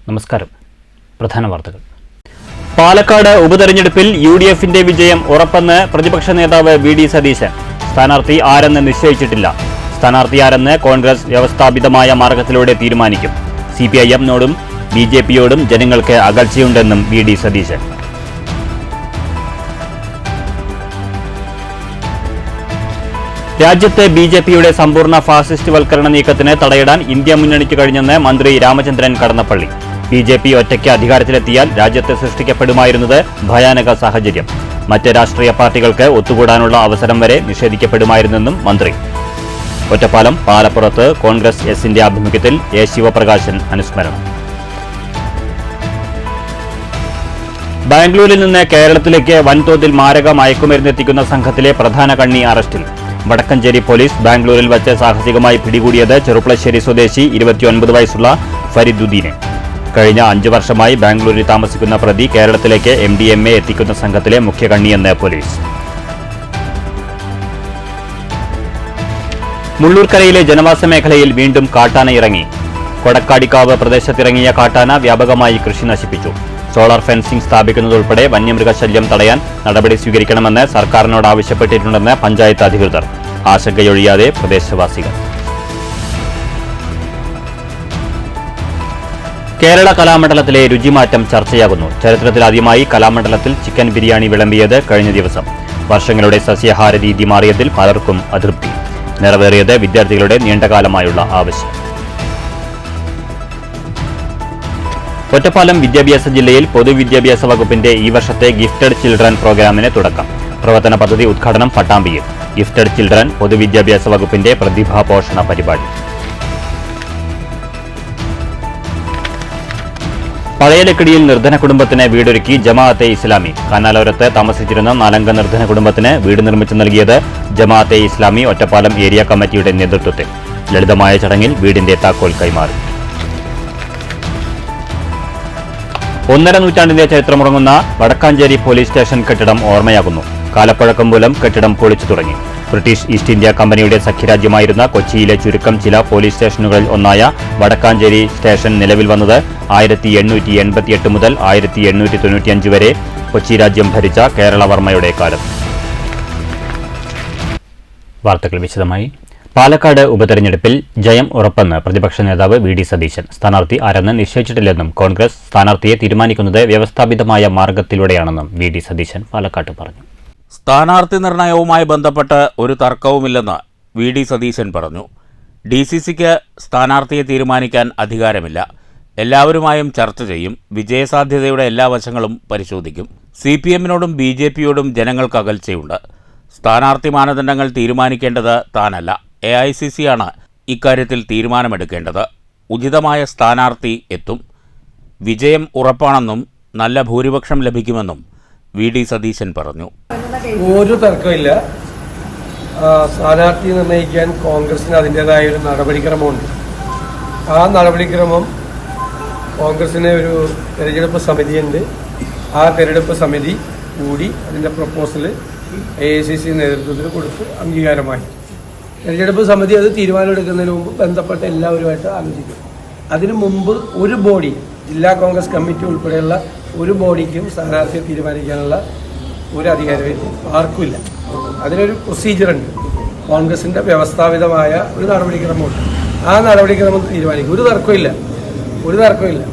നമസ്കാരം. പ്രധാന വാർത്തകൾ. പാലക്കാട് ഉപതെരഞ്ഞെടുപ്പിൽ UDFന്റെ വിജയം ഉറപ്പെന്ന് പ്രതിപക്ഷ നേതാവ് VD സതീശൻ. സ്ഥാനാർത്ഥി ആരെന്ന് നിശ്ചയിച്ചിട്ടില്ല. സ്ഥാനാർത്ഥി ആരെന്ന് കോൺഗ്രസ് വ്യവസ്ഥാപിതമായ മാർഗത്തിലൂടെ തീരുമാനിക്കും. CPIM-നോടും BJP-യോടും ജനങ്ങൾക്ക് അകൽച്ചയുണ്ടെന്നും VD സതീശൻ. രാജ്യത്ത് BJP-യുടെ സമ്പൂർണ്ണ ഫാസിസ്റ്റ് വൽക്കരണ നീക്കത്തിന് തടയിടാൻ ഇന്ത്യ മുന്നണിക്ക് കഴിഞ്ഞെന്ന് മന്ത്രി രാമചന്ദ്രൻ കടന്നപ്പള്ളി. BJP ഒറ്റയ്ക്ക് അധികാരത്തിലെത്തിയാൽ രാജ്യത്ത് സൃഷ്ടിക്കപ്പെടുമായിരുന്നത് ഭയാനക സാഹചര്യം. മറ്റ് രാഷ്ട്രീയ പാർട്ടികൾക്ക് ഒത്തുകൂടാനുള്ള അവസരം വരെ നിഷേധിക്കപ്പെടുമായിരുന്നെന്നും മന്ത്രി. ഒറ്റപ്പാലം പാലപ്പുറത്ത് കോൺഗ്രസ് എസിന്റെ ആഭിമുഖ്യത്തിൽ A. ശിവപ്രകാശൻ അനുസ്മരണം. ബാംഗ്ലൂരിൽ നിന്ന് കേരളത്തിലേക്ക് വൻതോതിൽ മാരക മയക്കുമരുന്നെത്തിക്കുന്ന സംഘത്തിലെ പ്രധാന കണ്ണി അറസ്റ്റിൽ. വടക്കഞ്ചേരി പോലീസ് ബാംഗ്ലൂരിൽ വച്ച് സാഹസികമായി പിടികൂടിയത് ചെറുപ്പളശ്ശേരി സ്വദേശി 29 വയസ്സുള്ള ഫരിദുദ്ദീനെ. കഴിഞ്ഞ 5 വർഷമായി ബാംഗ്ലൂരിൽ താമസിക്കുന്ന പ്രതി കേരളത്തിലേക്ക് MDMA എത്തിക്കുന്ന സംഘത്തിലെ മുഖ്യ കണ്ണിയെന്ന് പോലീസ്. മുള്ളൂർക്കരയിലെ ജനവാസ മേഖലയിൽ വീണ്ടും കാട്ടാന ഇറങ്ങി. കൊടക്കാടിക്കാവ് പ്രദേശത്തിറങ്ങിയ കാട്ടാന വ്യാപകമായി കൃഷി നശിപ്പിച്ചു. സോളാർ ഫെൻസിംഗ് സ്ഥാപിക്കുന്നതുൾപ്പെടെ വന്യമൃഗശല്യം തടയാൻ നടപടി സ്വീകരിക്കണമെന്ന് സർക്കാരിനോട് ആവശ്യപ്പെട്ടിട്ടുണ്ടെന്ന് പഞ്ചായത്ത് അധികൃതർ. ആശങ്കയൊഴിയാതെ പ്രദേശവാസികൾ. കേരള കലാമണ്ഡലത്തിലെ രുചിമാറ്റം ചർച്ചയാകുന്നു. ചരിത്രത്തിലാദ്യമായി കലാമണ്ഡലത്തിൽ ചിക്കൻ ബിരിയാണി വിളമ്പിയത് കഴിഞ്ഞ ദിവസം. വർഷങ്ങളുടെ സസ്യാഹാര രീതി മാറിയതിൽ പലർക്കും അതൃപ്തി. നിറവേറിയത് വിദ്യാർത്ഥികളുടെ നീണ്ടകാലമായുള്ള ആവശ്യം. ഒറ്റപ്പാലം വിദ്യാഭ്യാസ ജില്ലയിൽ പൊതുവിദ്യാഭ്യാസ വകുപ്പിന്റെ ഈ വർഷത്തെ ഗിഫ്റ്റഡ് ചിൽഡ്രൻ പ്രോഗ്രാമിന് തുടക്കം. പ്രവർത്തന പദ്ധതി ഉദ്ഘാടനം പട്ടാമ്പിയിൽ. ഗിഫ്റ്റഡ് ചിൽഡ്രൻ പൊതുവിദ്യാഭ്യാസ വകുപ്പിന്റെ പ്രതിഭാപോഷണ പരിപാടി. പഴയ ലക്കിടിയിൽ നിർധന കുടുംബത്തിന് വീടൊരുക്കി ജമാഅത്തെ ഇസ്ലാമി. കനാലോരത്ത് താമസിച്ചിരുന്ന 4-അംഗ നിർധന കുടുംബത്തിന് വീട് നിർമ്മിച്ചു നൽകിയത് ജമാഅത്തെ ഇസ്ലാമി ഒറ്റപ്പാലം ഏരിയ കമ്മിറ്റിയുടെ നേതൃത്വത്തിൽ. ലളിതമായ ചടങ്ങിൽ വീടിന്റെ താക്കോൽ കൈമാറി. 1.5 നൂറ്റാണ്ടിന്റെ ചരിത്രമുറങ്ങുന്ന വടക്കാഞ്ചേരി പോലീസ് സ്റ്റേഷൻ കെട്ടിടം ഓർമ്മയാകുന്നു. കാലപ്പഴക്കം മൂലം കെട്ടിടം പൊളിച്ചു തുടങ്ങി. ബ്രിട്ടീഷ് ഈസ്റ്റ് ഇന്ത്യ കമ്പനിയുടെ സഖ്യരാജ്യമായിരുന്ന കൊച്ചിയിലെ ചുരുക്കം ചില പോലീസ് സ്റ്റേഷനുകളിൽ ഒന്നായ വടക്കാഞ്ചേരി സ്റ്റേഷൻ നിലവിൽ വന്നത് 1888 മുതൽ 1895 വരെ കൊച്ചി രാജ്യം ഭരിച്ച കേരളവർമ്മയുടെ കാലം. വാർത്തകൾ വിശദമായി. പാലക്കാട് ഉപതെരഞ്ഞെടുപ്പിൽ ജയം ഉറപ്പെന്ന് പ്രതിപക്ഷ നേതാവ് VD സതീശൻ. സ്ഥാനാർത്ഥി ആരെന്ന് നിശ്ചയിച്ചിട്ടില്ലെന്നും കോൺഗ്രസ് സ്ഥാനാർത്ഥിയെ തീരുമാനിക്കുന്നത് വ്യവസ്ഥാപിതമായ മാർഗത്തിലൂടെയാണെന്നും VD സതീശൻ പാലക്കാട്ട് പറഞ്ഞു. സ്ഥാനാർത്ഥി നിർണയവുമായി ബന്ധപ്പെട്ട് ഒരു തർക്കവുമില്ലെന്ന് VD സതീശൻ പറഞ്ഞു. DCCക്ക് സ്ഥാനാർത്ഥിയെ തീരുമാനിക്കാൻ അധികാരമില്ല. എല്ലാവരുമായും ചർച്ച ചെയ്യും. വിജയസാധ്യതയുടെ എല്ലാ വശങ്ങളും പരിശോധിക്കും. CPM-നോടും BJP-യോടും ജനങ്ങൾക്ക് അകൽച്ചയുണ്ട്. സ്ഥാനാർത്ഥി മാനദണ്ഡങ്ങൾ തീരുമാനിക്കേണ്ടത് താനല്ല, AICC-ആണ് ഇക്കാര്യത്തിൽ തീരുമാനമെടുക്കേണ്ടത്. ഉചിതമായ സ്ഥാനാർത്ഥി എത്തും. വിജയം ഉറപ്പാണെന്നും നല്ല ഭൂരിപക്ഷം ലഭിക്കുമെന്നും VD സതീശൻ പറഞ്ഞു. ഒരു തർക്കമില്ല. സ്ഥാനാർത്ഥി നിർണ്ണയിക്കാൻ കോൺഗ്രസിന് അതിൻ്റെതായ ഒരു നടപടിക്രമമുണ്ട്. ആ നടപടിക്രമം കോൺഗ്രസിന് ഒരു തിരഞ്ഞെടുപ്പ് സമിതിയുണ്ട്. ആ തിരഞ്ഞെടുപ്പ് സമിതി കൂടി അതിൻ്റെ പ്രപ്പോസൽ AICC നേതൃത്വത്തിന് കൊടുത്ത് അംഗീകാരമായി. തിരഞ്ഞെടുപ്പ് സമിതി അത് തീരുമാനമെടുക്കുന്നതിന് മുമ്പ് ബന്ധപ്പെട്ട എല്ലാവരുമായിട്ട് ആലോചിക്കും. അതിനു മുമ്പ് ഒരു ബോഡി, ജില്ലാ കോൺഗ്രസ് കമ്മിറ്റി ഉൾപ്പെടെയുള്ള ഒരു ബോഡിക്കും സ്ഥാനാർത്ഥിയെ തീരുമാനിക്കാനുള്ള ഒരു അധികാരവും ആർക്കുമില്ല. അതിനൊരു പ്രൊസീജിയറുണ്ട്. കോൺഗ്രസിൻ്റെ വ്യവസ്ഥാപിതമായ ഒരു നടപടിക്രമമുണ്ട്. ആ നടപടിക്രമം തീരുമാനിക്കും. ഒരു തർക്കമില്ല.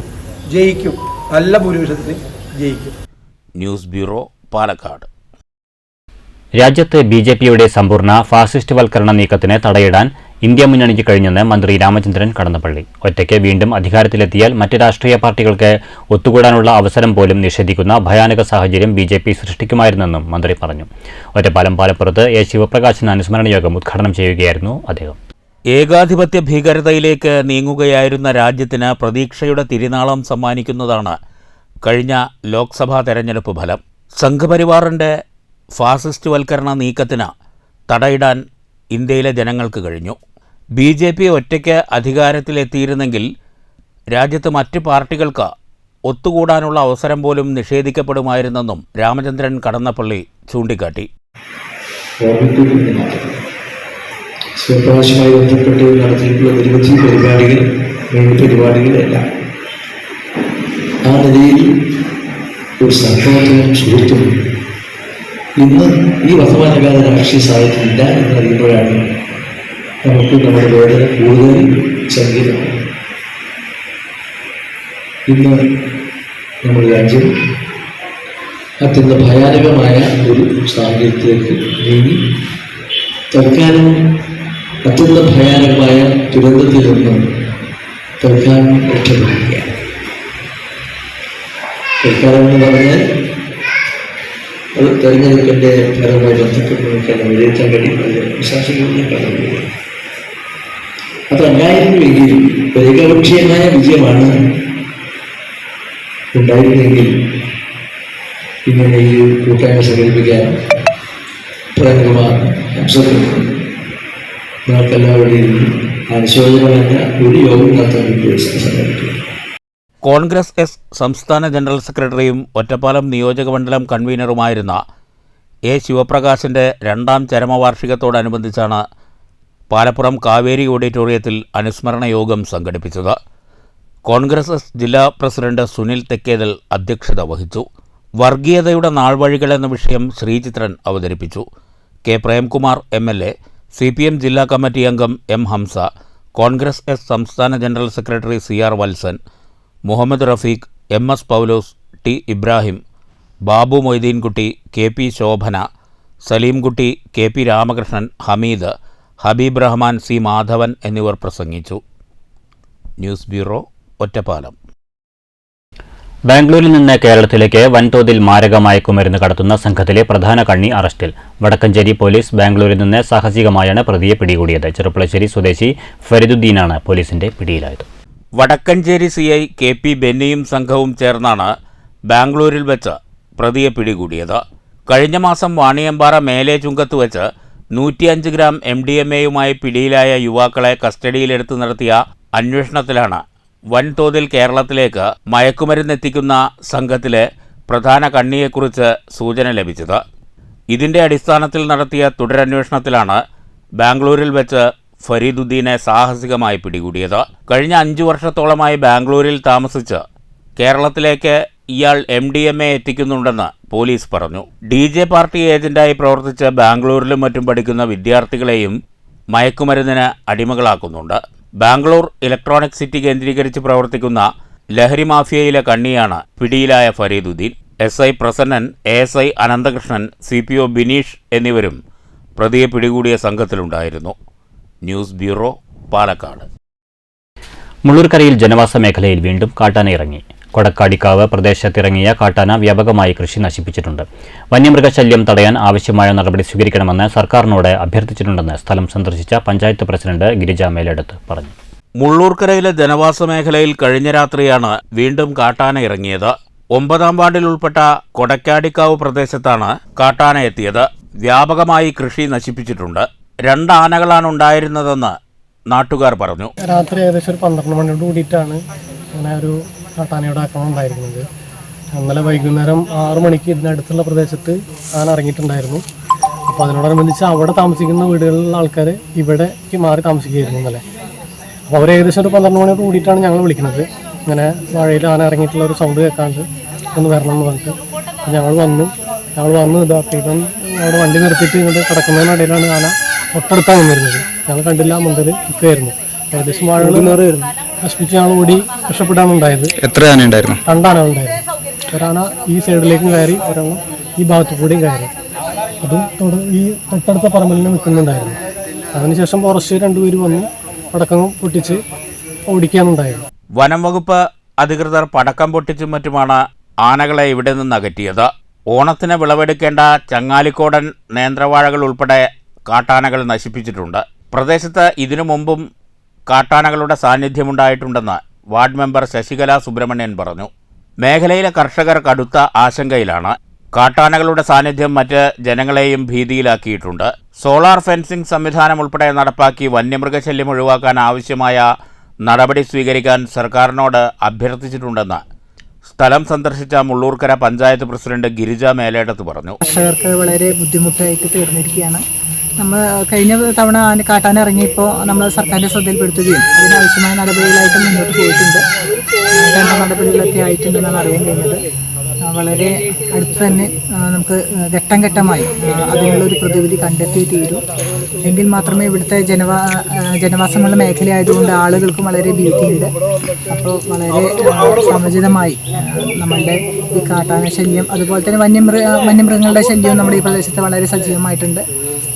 ജയിക്കും. നല്ല ഭൂരിപക്ഷത്തിൽ ജയിക്കും. News bureau, Palakkad. രാജ്യത്ത് BJP-യുടെ സമ്പൂർണ്ണ ഫാസിസ്റ്റ് വൽക്കരണ നീക്കത്തിന് തടയിടാൻ ഇന്ത്യ മുന്നണിക്ക് കഴിഞ്ഞെന്ന് മന്ത്രി രാമചന്ദ്രൻ കടന്നപ്പള്ളി. ഒറ്റയ്ക്ക് വീണ്ടും അധികാരത്തിലെത്തിയാൽ മറ്റ് രാഷ്ട്രീയ പാർട്ടികൾക്ക് ഒത്തുകൂടാനുള്ള അവസരം പോലും നിഷേധിക്കുന്ന ഭയാനക സാഹചര്യം BJP സൃഷ്ടിക്കുമായിരുന്നെന്നും മന്ത്രി പറഞ്ഞു. ഒറ്റപ്പാലം പാലപ്പുറത്ത് A. ശിവപ്രകാശൻ അനുസ്മരണ യോഗം ഉദ്ഘാടനം ചെയ്യുകയായിരുന്നു അദ്ദേഹം. ഏകാധിപത്യ ഭീകരതയിലേക്ക് നീങ്ങുകയായിരുന്ന രാജ്യത്തിന് പ്രതീക്ഷയുടെ തിരിനാളം സമ്മാനിക്കുന്നതാണ് കഴിഞ്ഞ ലോക്സഭാ തെരഞ്ഞെടുപ്പ് ഫലം. സംഘപരിവാറിൻ്റെ ഫാസിസ്റ്റ് വൽക്കരണ നീക്കത്തിന് തടയിടാൻ ഇന്ത്യയിലെ ജനങ്ങൾക്ക് കഴിഞ്ഞു. BJP ഒറ്റയ്ക്ക് അധികാരത്തിലെത്തിയിരുന്നെങ്കിൽ രാജ്യത്ത് മറ്റ് പാർട്ടികൾക്ക് ഒത്തുകൂടാനുള്ള അവസരം പോലും നിഷേധിക്കപ്പെടുമായിരുന്നെന്നും രാമചന്ദ്രൻ കടന്നപ്പള്ളി ചൂണ്ടിക്കാട്ടി. സ്വപ്രകാശമായി ബന്ധപ്പെട്ട് നടത്തിയിട്ടുള്ള നിരവധി പരിപാടികളെല്ലാം ആ നിലയിൽ ഒരു സംഭവത്തിനും സുഹൃത്തും ഇന്ന് ഈ വർത്തമാനകാല രാഷ്ട്രീയ സാഹിത്യമില്ല എന്നറിയുമ്പോഴാണ് നമുക്ക് നമ്മുടെ വേദന കൂടുതൽ സംഗീതമാണ്. ഇന്ന് നമ്മുടെ രാജ്യം അത്യന്ത ഭയാനകമായ ഒരു സാഹചര്യത്തിലേക്ക് നീങ്ങി തൽക്കാലം അത്യന്ത ഭയാനകമായ ദുരന്തത്തിൽ നിന്ന് തൽക്കാലം രക്ഷപ്പെടുകയാണ്. തൽക്കാലം എന്ന് പറഞ്ഞാൽ അത് തെരഞ്ഞെടുപ്പിൻ്റെ ഫലവുമായി ബന്ധപ്പെട്ട് നമുക്കെല്ലാം വിലയിരുത്താൻ കഴിയും. അത് വിശ്വാസികളുടെ കടന്നുപോയി. അതല്ലായിരുന്നുവെങ്കിൽ ഏകപക്ഷീയമായ വിജയമാണ് ഉണ്ടായിരുന്നെങ്കിൽ ഇങ്ങനെ ഈ കൂട്ടായ്മ സംഘടിപ്പിക്കാൻ പ്രേമകുമാർ നമുക്കെല്ലാവരുടെയും അനുശോചനമെന്ന ഒരു യോഗം നടത്താൻ വേണ്ടി സംഘടിപ്പിക്കും. കോൺഗ്രസ് എസ് സംസ്ഥാന ജനറൽ സെക്രട്ടറിയും ഒറ്റപ്പാലം നിയോജകമണ്ഡലം കൺവീനറുമായിരുന്ന എ ശിവപ്രകാശിൻ്റെ 2ാം ചരമവാർഷികത്തോടനുബന്ധിച്ചാണ് പാലപ്പുറം കാവേരി ഓഡിറ്റോറിയത്തിൽ അനുസ്മരണ യോഗം സംഘടിപ്പിച്ചത്. കോൺഗ്രസ് എസ് ജില്ലാ പ്രസിഡന്റ് സുനിൽ തെക്കേതൽ അധ്യക്ഷത വഹിച്ചു. വർഗീയതയുടെ നാൾവഴികൾ എന്ന വിഷയം ശ്രീചിത്രൻ അവതരിപ്പിച്ചു. കെ പ്രേംകുമാർ MLA, CPM ജില്ലാ കമ്മിറ്റി അംഗം M ഹംസ, കോൺഗ്രസ് എസ് സംസ്ഥാന general secretary CR Valsan, Muhammad Rafeeq, MS Paulose, T Ibrahim, Babu Moideenkutty, KP Shobhana, Saleemkutty, KP Ramakrishnan, Hameed, Habeeb Rahman, C Madhavan എന്നിവർ പ്രസംഗിച്ചു. News bureau, Ottapalam. ബാംഗ്ലൂരിൽ നിന്ന് കേരളത്തിലേക്ക് വൻതോതിൽ മാരക മയക്കുമരുന്ന് കടത്തുന്ന സംഘത്തിലെ പ്രധാന കണ്ണി അറസ്റ്റിൽ. വടക്കഞ്ചേരി പോലീസ് ബാംഗ്ലൂരിൽ നിന്ന് സാഹസികമായാണ് പ്രതിയെ പിടികൂടിയത്. ചെറുപ്പളശ്ശേരി സ്വദേശി ഫരീദുദ്ദീനാണ് പോലീസിന്റെ പിടിയിലായത്. വടക്കഞ്ചേരി CI KP ബെന്നിയും സംഘവും ചേർന്നാണ് ബാംഗ്ലൂരിൽ വെച്ച് പ്രതിയെ പിടികൂടിയത്. കഴിഞ്ഞ മാസം വാണിയമ്പാറ മേലെ ചുങ്കത്ത് വെച്ച് 105 ഗ്രാം MDMAയുമായി പിടിയിലായ യുവാക്കളെ കസ്റ്റഡിയിലെടുത്ത് നടത്തിയ അന്വേഷണത്തിലാണ് വൻതോതിൽ കേരളത്തിലേക്ക് മയക്കുമരുന്നെത്തിക്കുന്ന സംഘത്തിലെ പ്രധാന കണ്ണിയെക്കുറിച്ച് സൂചന ലഭിച്ചത്. ഇതിൻ്റെ അടിസ്ഥാനത്തിൽ നടത്തിയ തുടരന്വേഷണത്തിലാണ് ബാംഗ്ലൂരിൽ വെച്ച് ഫരീദുദ്ദീനെ സാഹസികമായി പിടികൂടിയത്. കഴിഞ്ഞ 5 വർഷത്തോളമായി ബാംഗ്ലൂരിൽ താമസിച്ച് കേരളത്തിലേക്ക് ഇയാൾ MDMA എത്തിക്കുന്നുണ്ടെന്ന് പോലീസ് പറഞ്ഞു. DJ പാർട്ടി ഏജന്റായി പ്രവർത്തിച്ച് ബാംഗ്ലൂരിലും മറ്റും പഠിക്കുന്ന വിദ്യാർത്ഥികളെയും മയക്കുമരുന്നിന് അടിമകളാക്കുന്നുണ്ട്. ബാംഗ്ലൂർ ഇലക്ട്രോണിക് സിറ്റി കേന്ദ്രീകരിച്ച് പ്രവർത്തിക്കുന്ന ലഹരി മാഫിയയിലെ കണ്ണിയാണ് പിടിയിലായ Fariduddin. SI Prasannan, ASI Ananthakrishnan, CPO Bineesh എന്നിവരും പ്രതിയെ പിടികൂടിയ സംഘത്തിലുണ്ടായിരുന്നു. News bureau, Palakkad. മുള്ളൂർക്കരയിൽ ജനവാസ മേഖലയിൽ വീണ്ടും കാട്ടാന ഇറങ്ങി. കൊടക്കാടിക്കാവ് പ്രദേശത്തിറങ്ങിയ കാട്ടാന വ്യാപകമായി കൃഷി നശിപ്പിച്ചിട്ടുണ്ട്. വന്യമൃഗശല്യം തടയാൻ ആവശ്യമായ നടപടി സ്വീകരിക്കണമെന്ന് സർക്കാരിനോട് അഭ്യർത്ഥിച്ചിട്ടുണ്ടെന്ന് സ്ഥലം സന്ദർശിച്ച പഞ്ചായത്ത് പ്രസിഡന്റ് ഗിരിജ മേലെടുത്ത് പറഞ്ഞു. മുള്ളൂർക്കരയിലെ ജനവാസ മേഖലയിൽ കഴിഞ്ഞ രാത്രിയാണ് വീണ്ടും കാട്ടാന ഇറങ്ങിയത്. 9ാം വാർഡിൽ ഉൾപ്പെട്ട കൊടക്കാടിക്കാവ് പ്രദേശത്താണ് കാട്ടാന എത്തിയത്. വ്യാപകമായി കൃഷി നശിപ്പിച്ചിട്ടുണ്ട്. 2 ആനകളാണ് ഉണ്ടായിരുന്നതെന്ന് നാട്ടുകാർ പറഞ്ഞു. രാത്രി ഏകദേശം ഒരു 12 മണിയോട് കൂടിയിട്ടാണ് അങ്ങനെ ഒരു കാട്ടാനയുടെ ആക്രമണം ഉണ്ടായിരിക്കുന്നത്. ഇന്നലെ വൈകുന്നേരം 6 മണിക്ക് ഇതിനടുത്തുള്ള പ്രദേശത്ത് ആന ഇറങ്ങിയിട്ടുണ്ടായിരുന്നു. അപ്പോൾ അതിനോടനുബന്ധിച്ച് അവിടെ താമസിക്കുന്ന വീടുകളിലുള്ള ആൾക്കാർ ഇവിടേക്ക് മാറി താമസിക്കുകയായിരുന്നു ഇന്നലെ. അപ്പോൾ അവർ ഏകദേശം ഒരു 12 മണിയോട് കൂടിയിട്ടാണ് ഞങ്ങൾ വിളിക്കുന്നത്. ഇങ്ങനെ വാഴയിൽ ആന ഇറങ്ങിയിട്ടുള്ള ഒരു സൗണ്ട് കേൾക്കാണ്ട് ഒന്ന് വരണം എന്ന് പറഞ്ഞിട്ട് ഞങ്ങൾ വന്നു ഇതാക്കിയിട്ട് അവിടെ വണ്ടി നിർത്തിയിട്ട് ഇങ്ങോട്ട് കിടക്കുന്നതിനിടയിലാണ് ആന തൊട്ടടുത്താണ് വന്നിരുന്നത്. ഞങ്ങൾ കണ്ടില്ല, മുതൽ നിൽക്കുകയായിരുന്നു. ഏകദേശം വാഴകൾ നേറുമായിരുന്നു. നശിപ്പിച്ച് ഞങ്ങൾ ഓടി രക്ഷപ്പെടാനുണ്ടായത്. എത്ര ആന ഉണ്ടായിരുന്നു? 2 ആനകളുണ്ടായിരുന്നു. ഒരാന ഈ സൈഡിലേക്കും കയറി, ഒരെണ്ണം ഈ ഭാഗത്തു കൂടിയും കയറി. അതും ഈ തൊട്ടടുത്ത പറമ്പിൽ നിൽക്കുന്നുണ്ടായിരുന്നു. അതിനുശേഷം ഫോറസ്റ്റ് 2 പേര് വന്ന് പടക്കം പൊട്ടിച്ച് ഓടിക്കാനുണ്ടായിരുന്നു. വനം വകുപ്പ് അധികൃതർ പടക്കം പൊട്ടിച്ചും മറ്റുമാണ് ആനകളെ ഇവിടെ നിന്ന് അകറ്റിയത്. ഓണത്തിന് വിളവെടുക്കേണ്ട ചങ്ങാലിക്കോടൻ നേന്ത്രവാഴകൾ ഉൾപ്പെടെ കാട്ടാനകൾ നശിപ്പിച്ചിട്ടുണ്ട്. പ്രദേശത്ത് ഇതിനു മുമ്പും കാട്ടാനകളുടെ സാന്നിധ്യമുണ്ടായിട്ടുണ്ടെന്ന് വാർഡ് മെമ്പർ ശശികല സുബ്രഹ്മണ്യൻ പറഞ്ഞു. മേഖലയിലെ കർഷകർ കടുത്ത ആശങ്കയിലാണ്. കാട്ടാനകളുടെ സാന്നിധ്യം മറ്റ് ജനങ്ങളെയും ഭീതിയിലാക്കിയിട്ടുണ്ട്. സോളാർ ഫെൻസിംഗ് സംവിധാനം ഉൾപ്പെടെ നടപ്പാക്കി വന്യമൃഗശല്യം ഒഴിവാക്കാൻ ആവശ്യമായ നടപടി സ്വീകരിക്കാൻ സർക്കാരിനോട് അഭ്യർത്ഥിച്ചിട്ടുണ്ടെന്ന് സ്ഥലം സന്ദർശിച്ച മുള്ളൂർക്കര പഞ്ചായത്ത് പ്രസിഡന്റ് ഗിരിജ മേലേടത്ത് പറഞ്ഞു. കർഷകർക്ക് വളരെ ബുദ്ധിമുട്ടായിട്ട് തീർന്നിരിക്കുകയാണ്. നമ്മൾ കഴിഞ്ഞ തവണ കാട്ടാന ഇറങ്ങിയപ്പോൾ നമ്മൾ സർക്കാരിൻ്റെ ശ്രദ്ധയിൽപ്പെടുത്തുകയും അതിനാവശ്യമായ നടപടികളായിട്ട് മുന്നോട്ട് പോയിട്ടുണ്ട്. വേണ്ട നടപടികളൊക്കെ ആയിട്ടുണ്ടെന്നാണ് അറിയാൻ കഴിഞ്ഞത്. വളരെ അടുത്ത് തന്നെ നമുക്ക് ഘട്ടം ഘട്ടമായി അതിനുള്ളൊരു പ്രതിവിധി കണ്ടെത്തി തീരൂ. എങ്കിൽ മാത്രമേ ഇവിടുത്തെ ജനവാസമുള്ള മേഖലയായതുകൊണ്ട് ആളുകൾക്കും വളരെ ഭീതിയുണ്ട്. അപ്പോൾ വളരെ സമുചിതമായി നമ്മളുടെ ഈ കാട്ടാന ശല്യം, അതുപോലെ തന്നെ വന്യമൃഗങ്ങളുടെ ശല്യവും നമ്മുടെ ഈ പ്രദേശത്ത് വളരെ സജീവമായിട്ടുണ്ട്.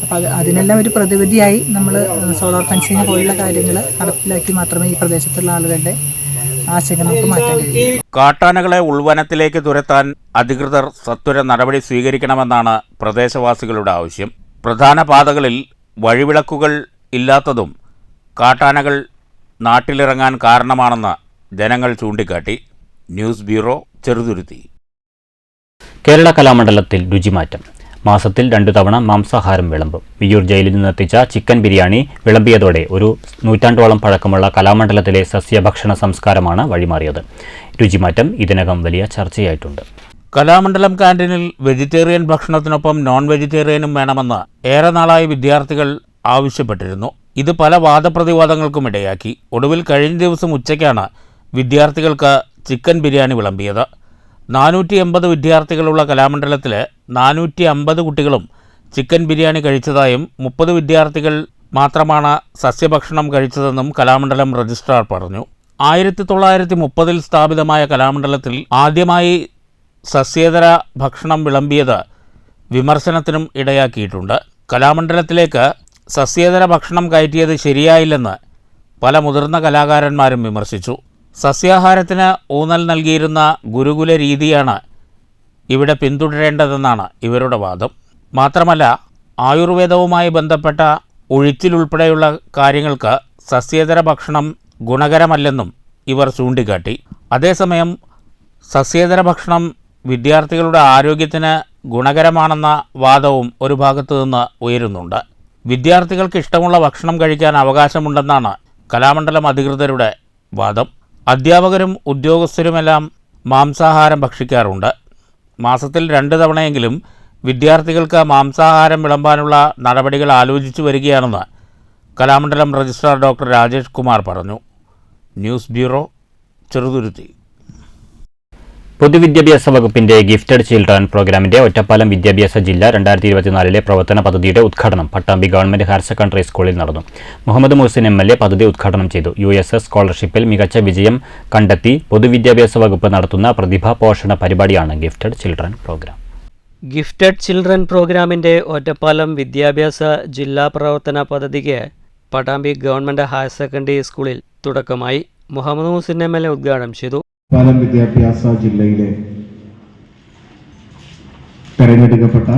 അപ്പോൾ അതിനെല്ലാം ഒരു പ്രതിവിധിയായി നമ്മൾ സോളാർ ഫെൻസിങ് പോലുള്ള കാര്യങ്ങൾ നടപ്പിലാക്കി മാത്രമേ ഈ പ്രദേശത്തുള്ള ആളുകളുടെ ആശങ്ക നമുക്ക് മാറ്റാൻ കഴിയും. കാട്ടാനകളെ ഉൾവനത്തിലേക്ക് തുരത്താൻ അധികൃതർ സത്വര നടപടി സ്വീകരിക്കണമെന്നാണ് പ്രദേശവാസികളുടെ ആവശ്യം. പ്രധാന പാതകളിൽ വഴിവിളക്കുകൾ ഇല്ലാത്തതും കാട്ടാനകൾ നാട്ടിലിറങ്ങാൻ കാരണമാണെന്ന് ജനങ്ങൾ ചൂണ്ടിക്കാട്ടി. News bureau, Cheruthuruthy. കേരള കലാമണ്ഡലത്തിൽ രുചിമാറ്റം. മാസത്തിൽ 2 തവണ മാംസാഹാരം വിളമ്പും. വിയ്യൂർ ജയിലിൽ നിന്നെത്തിച്ച ചിക്കൻ ബിരിയാണി വിളമ്പിയതോടെ ഒരു നൂറ്റാണ്ടോളം പഴക്കമുള്ള കലാമണ്ഡലത്തിലെ സസ്യഭക്ഷണ സംസ്കാരമാണ് വഴിമാറിയത്. രുചിമാറ്റം ഇതിനകം വലിയ ചർച്ചയായിട്ടുണ്ട്. കലാമണ്ഡലം ക്യാൻറ്റീനിൽ വെജിറ്റേറിയൻ ഭക്ഷണത്തിനൊപ്പം നോൺ വെജിറ്റേറിയനും വേണമെന്ന് ഏറെ നാളായി വിദ്യാർത്ഥികൾ ആവശ്യപ്പെട്ടിരുന്നു. ഇത് പല വാദപ്രതിവാദങ്ങൾക്കും ഇടയാക്കി. ഒടുവിൽ കഴിഞ്ഞ ദിവസം ഉച്ചയ്ക്കാണ് വിദ്യാർത്ഥികൾക്ക് ചിക്കൻ ബിരിയാണി വിളമ്പിയത്. 480 വിദ്യാർത്ഥികളുള്ള കലാമണ്ഡലത്തിൽ 450 കുട്ടികളും ചിക്കൻ ബിരിയാണി കഴിച്ചതായും 30 വിദ്യാർത്ഥികൾ മാത്രമാണ് സസ്യഭക്ഷണം കഴിച്ചതെന്നും കലാമണ്ഡലം രജിസ്ട്രാർ പറഞ്ഞു. 1930 സ്ഥാപിതമായ കലാമണ്ഡലത്തിൽ ആദ്യമായി സസ്യേതര ഭക്ഷണം വിളമ്പിയത് വിമർശനത്തിനും ഇടയാക്കിയിട്ടുണ്ട്. കലാമണ്ഡലത്തിലേക്ക് സസ്യേതര ഭക്ഷണം കയറ്റിയത് ശരിയായില്ലെന്ന് പല മുതിർന്ന കലാകാരന്മാരും വിമർശിച്ചു. സസ്യാഹാരത്തിന് ഊന്നൽ നൽകിയിരുന്ന ഗുരുകുല രീതിയാണ് ഇവിടെ പിന്തുടരേണ്ടതെന്നാണ് ഇവരുടെ വാദം. മാത്രമല്ല, ആയുർവേദവുമായി ബന്ധപ്പെട്ട ഒഴിച്ചിലുൾപ്പെടെയുള്ള കാര്യങ്ങൾക്ക് സസ്യേതര ഭക്ഷണം ഗുണകരമല്ലെന്നും ഇവർ ചൂണ്ടിക്കാട്ടി. അതേസമയം സസ്യേതര ഭക്ഷണം വിദ്യാർത്ഥികളുടെ ആരോഗ്യത്തിന് ഗുണകരമാണെന്ന വാദവും ഒരു ഭാഗത്തു നിന്ന് ഉയരുന്നുണ്ട്. വിദ്യാർത്ഥികൾക്ക് ഇഷ്ടമുള്ള ഭക്ഷണം കഴിക്കാൻ അവകാശമുണ്ടെന്നാണ് കലാമണ്ഡലം അധികൃതരുടെ വാദം. അധ്യാപകരും ഉദ്യോഗസ്ഥരുമെല്ലാം മാംസാഹാരം ഭക്ഷിക്കാറുണ്ട്. മാസത്തിൽ 2 തവണയെങ്കിലും വിദ്യാർത്ഥികൾക്ക് മാംസാഹാരം വിളമ്പാനുള്ള നടപടികൾ ആലോചിച്ചു വരികയാണെന്ന് കലാമണ്ഡലം രജിസ്ട്രാർ ഡോക്ടർ രാജേഷ് കുമാർ പറഞ്ഞു. News bureau, Cheruthuruthy. പൊതുവിദ്യാഭ്യാസ വകുപ്പിന്റെ ഗിഫ്റ്റഡ് ചിൽഡ്രൻ പ്രോഗ്രാമിന്റെ ഒറ്റപ്പാലം വിദ്യാഭ്യാസ ജില്ല 2024 പ്രവർത്തന പദ്ധതിയുടെ ഉദ്ഘാടനം പട്ടാമ്പി ഗവൺമെന്റ് ഹയർ സെക്കൻഡറി സ്കൂളിൽ നടന്നു. മുഹമ്മദ് മുഹസിൻ MLA പദ്ധതി ഉദ്ഘാടനം ചെയ്തു. USS സ്കോളർഷിപ്പിൽ മികച്ച വിജയം കണ്ടെത്തി പൊതുവിദ്യാഭ്യാസ വകുപ്പ് നടത്തുന്ന പ്രതിഭാ പോഷണ പരിപാടിയാണ് gifted children program. Gifted children പ്രോഗ്രാമിന്റെ ഒറ്റപ്പാലം വിദ്യാഭ്യാസ ജില്ലാ പ്രവർത്തന പദ്ധതിക്ക് പട്ടാമ്പി ഗവൺമെന്റ് ഹയർ സെക്കൻഡറി സ്കൂളിൽ തുടക്കമായി. മുഹമ്മദ് മുഹസിൻ MLA ഉദ്ഘാടനം ചെയ്തു. ഒറ്റപ്പാലം വിദ്യാഭ്യാസ ജില്ലയിലെ തെരഞ്ഞെടുക്കപ്പെട്ട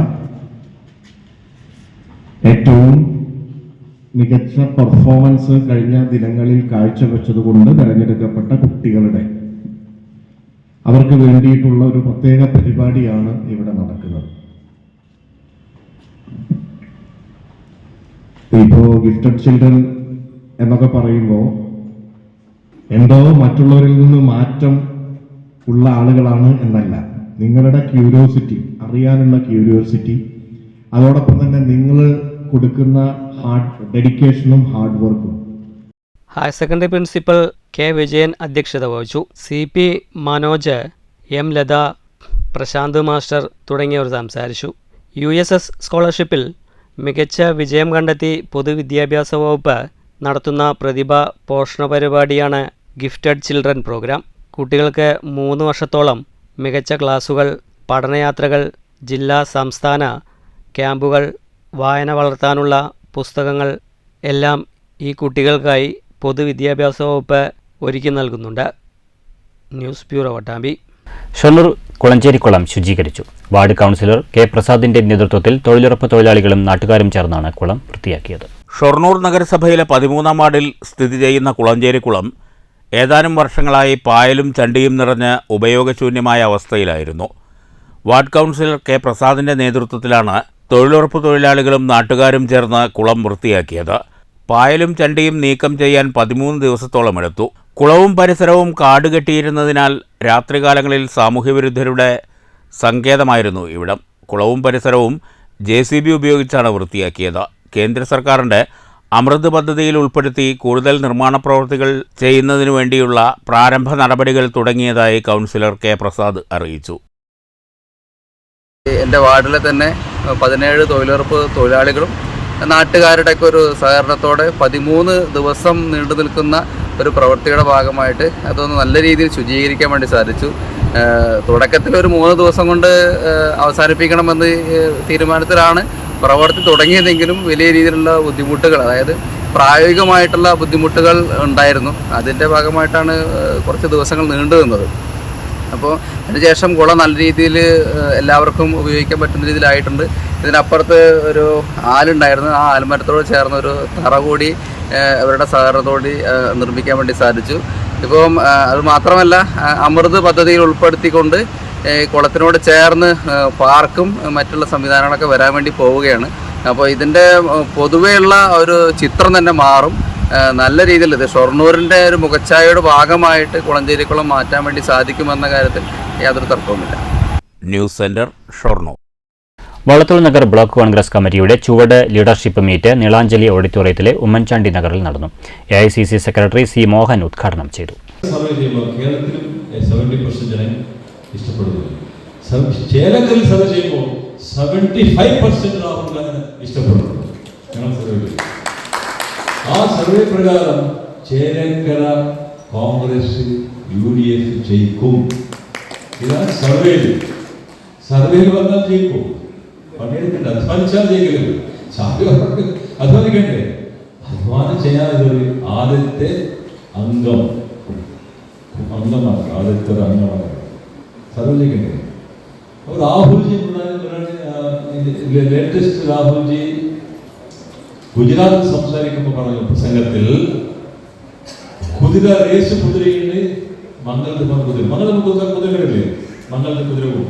ഏറ്റവും മികച്ച പെർഫോമൻസ് കഴിഞ്ഞ ദിനങ്ങളിൽ കാഴ്ചവെച്ചതുകൊണ്ട് തെരഞ്ഞെടുക്കപ്പെട്ട കുട്ടികളുടെ അവർക്ക് വേണ്ടിയിട്ടുള്ള ഒരു പ്രത്യേക പരിപാടിയാണ് ഇവിടെ നടക്കുന്നത്. ഇപ്പോൾ ഗിഫ്റ്റഡ് ചിൽഡ്രൻ എന്നൊക്കെ പറയുമ്പോൾ എന്തോ മറ്റുള്ളവരിൽ നിന്ന് മാറ്റം ഉള്ള ആളുകളാണ് എന്നല്ല, നിങ്ങളുടെ ക്യൂരിയോസിറ്റി, അറിയാനുള്ള ക്യൂരിയോസിറ്റി, അതോടൊപ്പം തന്നെ നിങ്ങൾ കൊടുക്കുന്ന ഡെഡിക്കേഷനും ഹാർഡ് വർക്കും. Higher secondary principal K. Vijayan അധ്യക്ഷത വഹിച്ചു. CP Manoj, M. Latha, Prasanth master തുടങ്ങിയവർ സംസാരിച്ചു. USS സ്കോളർഷിപ്പിൽ മികച്ച വിജയം കണ്ടെത്തി പൊതുവിദ്യാഭ്യാസ വകുപ്പ് നടത്തുന്ന പ്രതിഭാ പോഷണ പരിപാടിയാണ് ഗിഫ്റ്റഡ് ചിൽഡ്രൻ പ്രോഗ്രാം. കുട്ടികൾക്ക് 3 വർഷത്തോളം മികച്ച ക്ലാസുകൾ, പഠനയാത്രകൾ, ജില്ലാ സംസ്ഥാന ക്യാമ്പുകൾ, വായന വളർത്താനുള്ള പുസ്തകങ്ങൾ എല്ലാം ഈ കുട്ടികൾക്കായി പൊതുവിദ്യാഭ്യാസ വകുപ്പ് ഒരുക്കി നൽകുന്നുണ്ട്. News bureau, Pattambi. ഷൊർണൂർ കുളഞ്ചേരിക്കുളം ശുചീകരിച്ചു. Ward councillor K. പ്രസാദിന്റെ നേതൃത്വത്തിൽ തൊഴിലുറപ്പ് തൊഴിലാളികളും നാട്ടുകാരും ചേർന്നാണ് കുളം വൃത്തിയാക്കിയത്. ഷൊർണൂർ നഗരസഭയിലെ 13-ാം വാർഡിൽ സ്ഥിതി ചെയ്യുന്ന കുളഞ്ചേരിക്കുളം ഏതാനും വർഷങ്ങളായി പായലും ചണ്ടിയും നിറഞ്ഞ് ഉപയോഗശൂന്യമായ അവസ്ഥയിലായിരുന്നു. Ward councillor K. പ്രസാദിന്റെ നേതൃത്വത്തിലാണ് തൊഴിലുറപ്പ് തൊഴിലാളികളും നാട്ടുകാരും ചേർന്ന് കുളം വൃത്തിയാക്കിയത്. പായലും ചണ്ടിയും നീക്കം ചെയ്യാൻ 13 ദിവസത്തോളം എടുത്തു. കുളവും പരിസരവും കാടുകെട്ടിയിരുന്നതിനാൽ രാത്രികാലങ്ങളിൽ സാമൂഹ്യവിരുദ്ധരുടെ സങ്കേതമായിരുന്നു ഇവിടം. കുളവും പരിസരവും JCB ഉപയോഗിച്ചാണ് വൃത്തിയാക്കിയത്. കേന്ദ്ര സർക്കാരിൻ്റെ അമൃത് പദ്ധതിയിൽ ഉൾപ്പെടുത്തി കൂടുതൽ നിർമ്മാണ പ്രവൃത്തികൾ ചെയ്യുന്നതിനു വേണ്ടിയുള്ള പ്രാരംഭ നടപടികൾ തുടങ്ങിയതായി കൗൺസിലർ കെ പ്രസാദ് അറിയിച്ചു. എൻ്റെ വാർഡിലെ തന്നെ 17 തൊഴിലുറപ്പ് തൊഴിലാളികളും നാട്ടുകാരുടെയൊക്കെ ഒരു സഹകരണത്തോടെ 13 ദിവസം നീണ്ടു നിൽക്കുന്ന ഒരു പ്രവൃത്തിയുടെ ഭാഗമായിട്ട് അതൊന്ന് നല്ല രീതിയിൽ ശുചീകരിക്കാൻ വേണ്ടി സാധിച്ചു. തുടക്കത്തിൽ ഒരു 3 ദിവസം കൊണ്ട് അവസാനിപ്പിക്കണമെന്ന് തീരുമാനത്തിലാണ് പ്രവൃത്തി തുടങ്ങിയതെങ്കിലും വലിയ രീതിയിലുള്ള ബുദ്ധിമുട്ടുകൾ, അതായത് പ്രായോഗികമായിട്ടുള്ള ബുദ്ധിമുട്ടുകൾ ഉണ്ടായിരുന്നു. അതിൻ്റെ ഭാഗമായിട്ടാണ് കുറച്ച് ദിവസങ്ങൾ നീണ്ടു നിന്നത്. അപ്പോൾ അതിനുശേഷം കുളം നല്ല രീതിയിൽ എല്ലാവർക്കും ഉപയോഗിക്കാൻ പറ്റുന്ന രീതിയിലായിട്ടുണ്ട്. ഇതിനപ്പുറത്ത് ഒരു ആലുണ്ടായിരുന്നു, ആ ആൽമരത്തോട് ചേർന്ന ഒരു തറ കൂടി അവരുടെ സഹകരണത്തോടെ നിർമ്മിക്കാൻ വേണ്ടി സാധിച്ചു. ഇപ്പം അത് മാത്രമല്ല, അമൃത് പദ്ധതിയിൽ ഉൾപ്പെടുത്തിക്കൊണ്ട് കുളത്തിനോട് ചേർന്ന് പാർക്കും മറ്റുള്ള സംവിധാനങ്ങളൊക്കെ വരാൻ വേണ്ടി പോവുകയാണ്. അപ്പോൾ ഇതിൻ്റെ പൊതുവെയുള്ള ഒരു ചിത്രം തന്നെ മാറും. നല്ല രീതിയിൽ ഇത് ഷൊർണൂരിൻ്റെ ഒരു മുഖച്ഛായയുടെ ഭാഗമായിട്ട് കുളഞ്ചേരിക്കുളം മാറ്റാൻ വേണ്ടി സാധിക്കുമെന്ന കാര്യത്തിൽ യാതൊരു തർക്കവുമില്ല. News centre, Shoranur. Vallathol Nagar block Congress കമ്മിറ്റിയുടെ ചുവട് ലീഡർഷിപ്പ് മീറ്റ് നീളാഞ്ജലി ഓഡിറ്റോറിയത്തിലെ ഉമ്മൻചാണ്ടി നഗറിൽ നടന്നു. AICC secretary C. മോഹൻ ഉദ്ഘാടനം ചെയ്തു. ചേലക്കറിൽ സർവേ ചെയ്യുമ്പോൾ 75% ആൾക്കാരാണ് ഇഷ്ടപ്പെടുന്നത്. ഞങ്ങൾ സർവേ ആ സർവേ പ്രകാരം ചേലക്കര കോൺഗ്രസ് UDF ജയിക്കും. ഇതാണ് സർവേയിൽ വന്നാൽ ജയിക്കും. പണിയെടുക്കണ്ട, അധ്വാനിച്ചാൽ ജയിക്കരുത്. അധ്വാനിക്കണ്ടേ? അധ്വാനം ചെയ്യാതെ ആദ്യത്തെ അംഗമാണ്, ആദ്യത്തെ ഒരു അംഗമാണ് സർവ്വജയിക്കണ്ടേ. അപ്പോൾ രാഹുൽജി ലേറ്റസ്റ്റ് രാഹുൽജി ഗുജറാത്തിൽ സംസാരിക്കുമ്പോൾ പറഞ്ഞ പ്രസംഗത്തിൽ കുതിര റേസ് കുതിരയുണ്ട്, മംഗളത്തിൽ കുതിരകളില്ലേ, മംഗളത്തിൽ കുതിരവും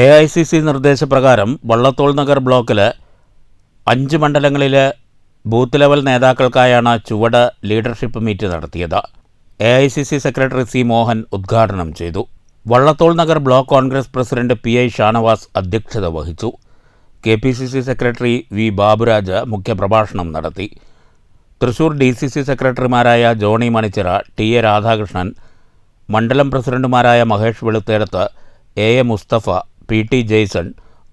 AICC നിർദ്ദേശപ്രകാരം വള്ളത്തോൾ നഗർ ബ്ലോക്കിലെ 5 മണ്ഡലങ്ങളിലെ ബൂത്ത് ലെവൽ നേതാക്കൾക്കായാണ് ചുവട് ലീഡർഷിപ്പ് മീറ്റ് നടത്തിയത്. AICC secretary C. മോഹൻ ഉദ്ഘാടനം ചെയ്തു. Vallathol Nagar block Congress president PI Shanavas അധ്യക്ഷത വഹിച്ചു. KPCC secretary V. ബാബുരാജ് മുഖ്യപ്രഭാഷണം നടത്തി. തൃശൂർ DCC സെക്രട്ടറിമാരായ ജോണി മണിച്ചിറ, TA രാധാകൃഷ്ണൻ, മണ്ഡലം പ്രസിഡന്റുമാരായ മഹേഷ് വെളുത്തേടത്ത്, AA മുസ്തഫ, PT ജെയ്സൺ,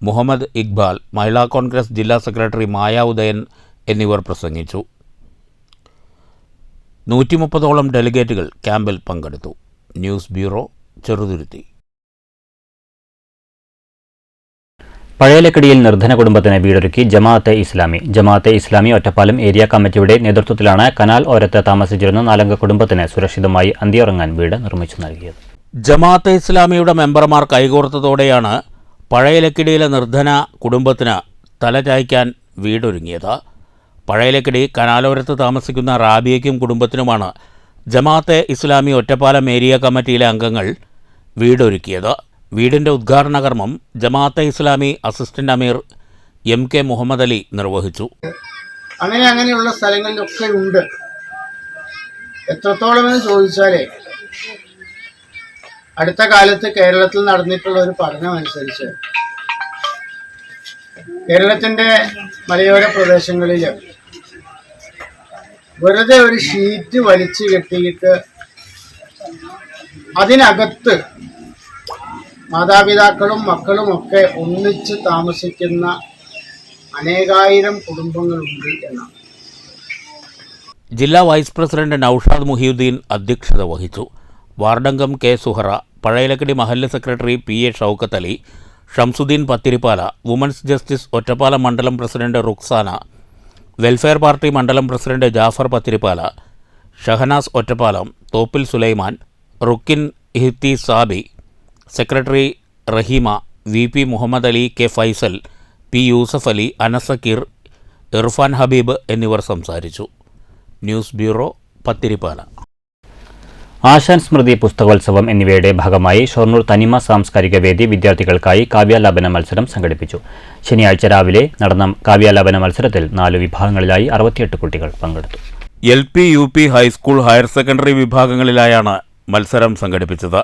മുഹമ്മദ് ഇക്ബാൽ, മഹിളാ കോൺഗ്രസ് ജില്ലാ സെക്രട്ടറി മായ ഉദയൻ എന്നിവർ പ്രസംഗിച്ചു. 130ഓളം ഡെലിഗേറ്റുകൾ ക്യാമ്പിൽ പങ്കെടുത്തു. News bureau, Cheruthuruthy. പഴയലക്കടിയിൽ നിർധന കുടുംബത്തിന് വീടൊരുക്കി ജമാഅത്തെ ഇസ്ലാമി ഒറ്റപ്പാലം ഏരിയ കമ്മിറ്റിയുടെ നേതൃത്വത്തിലാണ് കനാൽ ഓരത്ത് താമസിച്ചിരുന്ന 4 കുടുംബത്തിന് സുരക്ഷിതമായി അന്തിയുറങ്ങാൻ വീട് നിർമ്മിച്ചു നൽകിയത്. ജമാഅത്തെ ഇസ്ലാമിയുടെ മെമ്പർമാർ കൈകോർത്തതോടെയാണ് പഴയലക്കിടിയിലെ നിർധന കുടുംബത്തിന് തലചായ്ക്കാൻ വീടൊരുങ്ങിയത്. പഴയലക്കിടി കനാലോരത്ത് താമസിക്കുന്ന റാബിയയ്ക്കും കുടുംബത്തിനുമാണ് ജമാഅത്തെ ഇസ്ലാമി ഒറ്റപ്പാലം ഏരിയ കമ്മിറ്റിയിലെ അംഗങ്ങൾ വീടൊരുക്കിയത്. വീടിൻ്റെ ഉദ്ഘാടന കർമ്മം ജമാഅത്തെ ഇസ്ലാമി അസിസ്റ്റന്റ് അമീർ MK മുഹമ്മദ് അലി നിർവഹിച്ചു. അങ്ങനെയുള്ള സ്ഥലങ്ങളിലൊക്കെ ഉണ്ട്. എത്രത്തോളം എന്ന് ചോദിച്ചാൽ, അടുത്ത കാലത്ത് കേരളത്തിൽ നടന്നിട്ടുള്ള ഒരു പഠനം അനുസരിച്ച് കേരളത്തിൻ്റെ മലയോര പ്രദേശങ്ങളിൽ വെറുതെ ഒരു ഷീറ്റ് വലിച്ചു കെട്ടിയിട്ട് അതിനകത്ത് മാതാപിതാക്കളും മക്കളുമൊക്കെ ഒന്നിച്ച് താമസിക്കുന്ന അനേകായിരം കുടുംബങ്ങളുണ്ട് എന്നാണ്. ജില്ലാ വൈസ് പ്രസിഡന്റ് നൌഷാദ് മുഹിയുദ്ദീൻ അധ്യക്ഷത വഹിച്ചു. വാർഡംഗം K. സുഹറ, പഴയലക്കടി മഹല്ല് secretary PA Shoukath Ali, Shamsuddin Pathirippala, women's justice Ottapalam മണ്ഡലം പ്രസിഡന്റ് റുക്സാന, വെൽഫെയർ പാർട്ടി മണ്ഡലം president Jafar Pathirippala, Shahnaz Ottapalam, Thoppil Sulaiman, Rukkin Ihthi Sabi, secretary Raheema, VP Muhammad Ali, K. Faisal, P. Yusuf Ali, Anasakkeer, Irfan Habeeb എന്നിവർ സംസാരിച്ചു. News bureau, Pathirippala. ആശാൻ സ്മൃതി പുസ്തകോത്സവം എന്നിവയുടെ ഭാഗമായി ഷൊർണൂർ തനിമ സാംസ്കാരിക വേദി വിദ്യാർത്ഥികൾക്കായി കാവ്യാലാപന മത്സരം സംഘടിപ്പിച്ചു. ശനിയാഴ്ച രാവിലെ നടന്ന കാവ്യാലാപന മത്സരത്തിൽ 4 വിഭാഗങ്ങളിലായി 68 കുട്ടികൾ പങ്കെടുത്തു. LP, UP, high school, higher secondary വിഭാഗങ്ങളിലായാണ് മത്സരം സംഘടിപ്പിച്ചത്.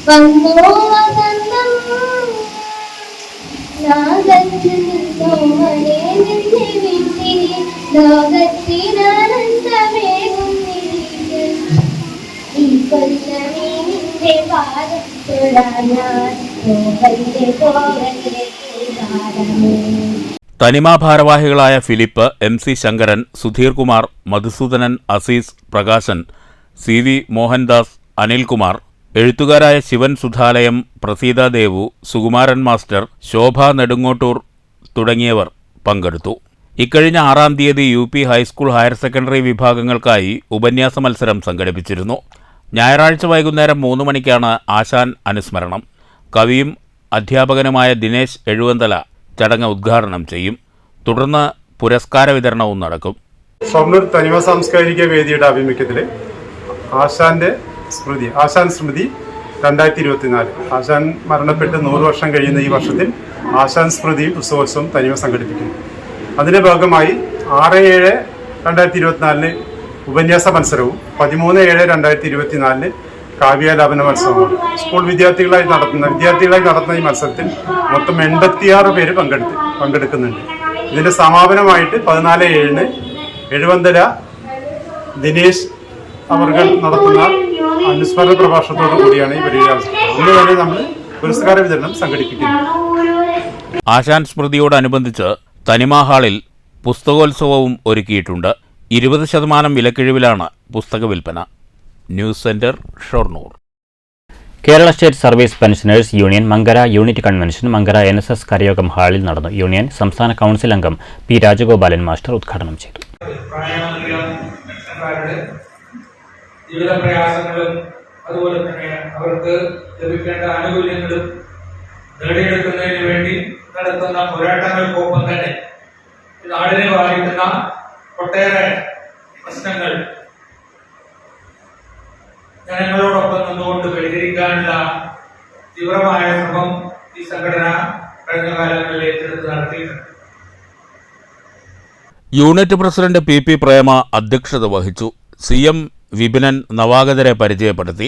തനിമ ഭാരവാഹികളായ ഫിലിപ്പ്, MC ശങ്കരൻ, സുധീർ കുമാർ, മധുസൂദനൻ, അസീസ്, പ്രകാശൻ, CV മോഹൻദാസ്, അനിൽകുമാർ, എഴുത്തുകാരായ ശിവൻ സുധാലയം, പ്രസീത ദേവു, സുകുമാരൻ മാസ്റ്റർ, ശോഭ നെടുങ്ങോട്ടൂർ തുടങ്ങിയവർ പങ്കെടുത്തു. ഇക്കഴിഞ്ഞ 6-ാം തീയതി UP ഹൈസ്കൂൾ ഹയർ സെക്കൻഡറി വിഭാഗങ്ങൾക്കായി ഉപന്യാസ മത്സരം സംഘടിപ്പിച്ചിരുന്നു. ഞായറാഴ്ച വൈകുന്നേരം 3 മണിക്കാണ് ആശാൻ അനുസ്മരണം. കവിയും അധ്യാപകനുമായ ദിനേശ് എഴുവന്തല ചടങ്ങ് ഉദ്ഘാടനം ചെയ്യും. തുടർന്ന് പുരസ്കാര വിതരണവും നടക്കും. ഷൊർണൂർ തനിമ സാംസ്കാരിക വേദിയുടെ ആഭിമുഖ്യത്തിൽ ആശാൻ സ്മൃതി 2024 ആശാൻ മരണപ്പെട്ട് 100 വർഷം കഴിയുന്ന ഈ വർഷത്തിൽ ആശാൻ സ്മൃതി ഉത്സവോത്സവം തനിമ സംഘടിപ്പിക്കുന്നു. അതിന്റെ ഭാഗമായി 6/7/2024 ഉപന്യാസ മത്സരവും 13/7/2024 കാവ്യാലാപന മത്സരവുമാണ്. സ്കൂൾ വിദ്യാർത്ഥികളായി നടത്തുന്ന ഈ മത്സരത്തിൽ മൊത്തം 86 പേര് പങ്കെടുക്കുന്നുണ്ട്. ഇതിന്റെ സമാപനമായിട്ട് 14/7 എഴുവന്തല ദിനേശ് അവർ നടത്തുന്ന അനുസ്മരണ പ്രഭാഷണത്തോടു കൂടിയാണ് ഈ പരിപാടി. ഇന്ന് തന്നെ നമ്മൾ പുരസ്കാര വിതരണം സംഘടിപ്പിക്കുന്നത്. ആശാൻ സ്മൃതിയോടനുബന്ധിച്ച് തനിമ ഹാളിൽ പുസ്തകോത്സവവും ഒരുക്കിയിട്ടുണ്ട്. 20% വിലക്കിഴിവിലാണ് പുസ്തക വിൽപ്പന. News centre, Shoranur. Kerala state service pensioners union Mankara unit convention Mankara NSS കരയോഗം ഹാളിൽ നടന്നു. യൂണിയൻ സംസ്ഥാന കൗൺസിൽ അംഗം P. രാജഗോപാലൻ മാസ്റ്റർ ഉദ്ഘാടനം ചെയ്തു. ജീവിത പ്രയാസങ്ങളും അതുപോലെ തന്നെ അവർക്ക് ലഭിക്കേണ്ട ആനുകൂല്യങ്ങളും നേടിയെടുക്കുന്നതിന് വേണ്ടി നടത്തുന്ന പോരാട്ടങ്ങൾക്കൊപ്പം തന്നെ നാടിനെ ബാധിക്കുന്ന ഒട്ടേറെ പ്രശ്നങ്ങൾ ജനങ്ങളോടൊപ്പം നിന്നുകൊണ്ട് പരിഹരിക്കാനുള്ള തീവ്രമായ ശ്രമം ഈ സംഘടന കഴിഞ്ഞ കാലങ്ങളിൽ ഏറ്റെടുത്ത് നടത്തിയിട്ടുണ്ട്. യൂണിറ്റ് പ്രസിഡന്റ് PP പ്രേമ അധ്യക്ഷത വഹിച്ചു. CM വിപിനൻ നവാഗതരെ പരിചയപ്പെടുത്തി.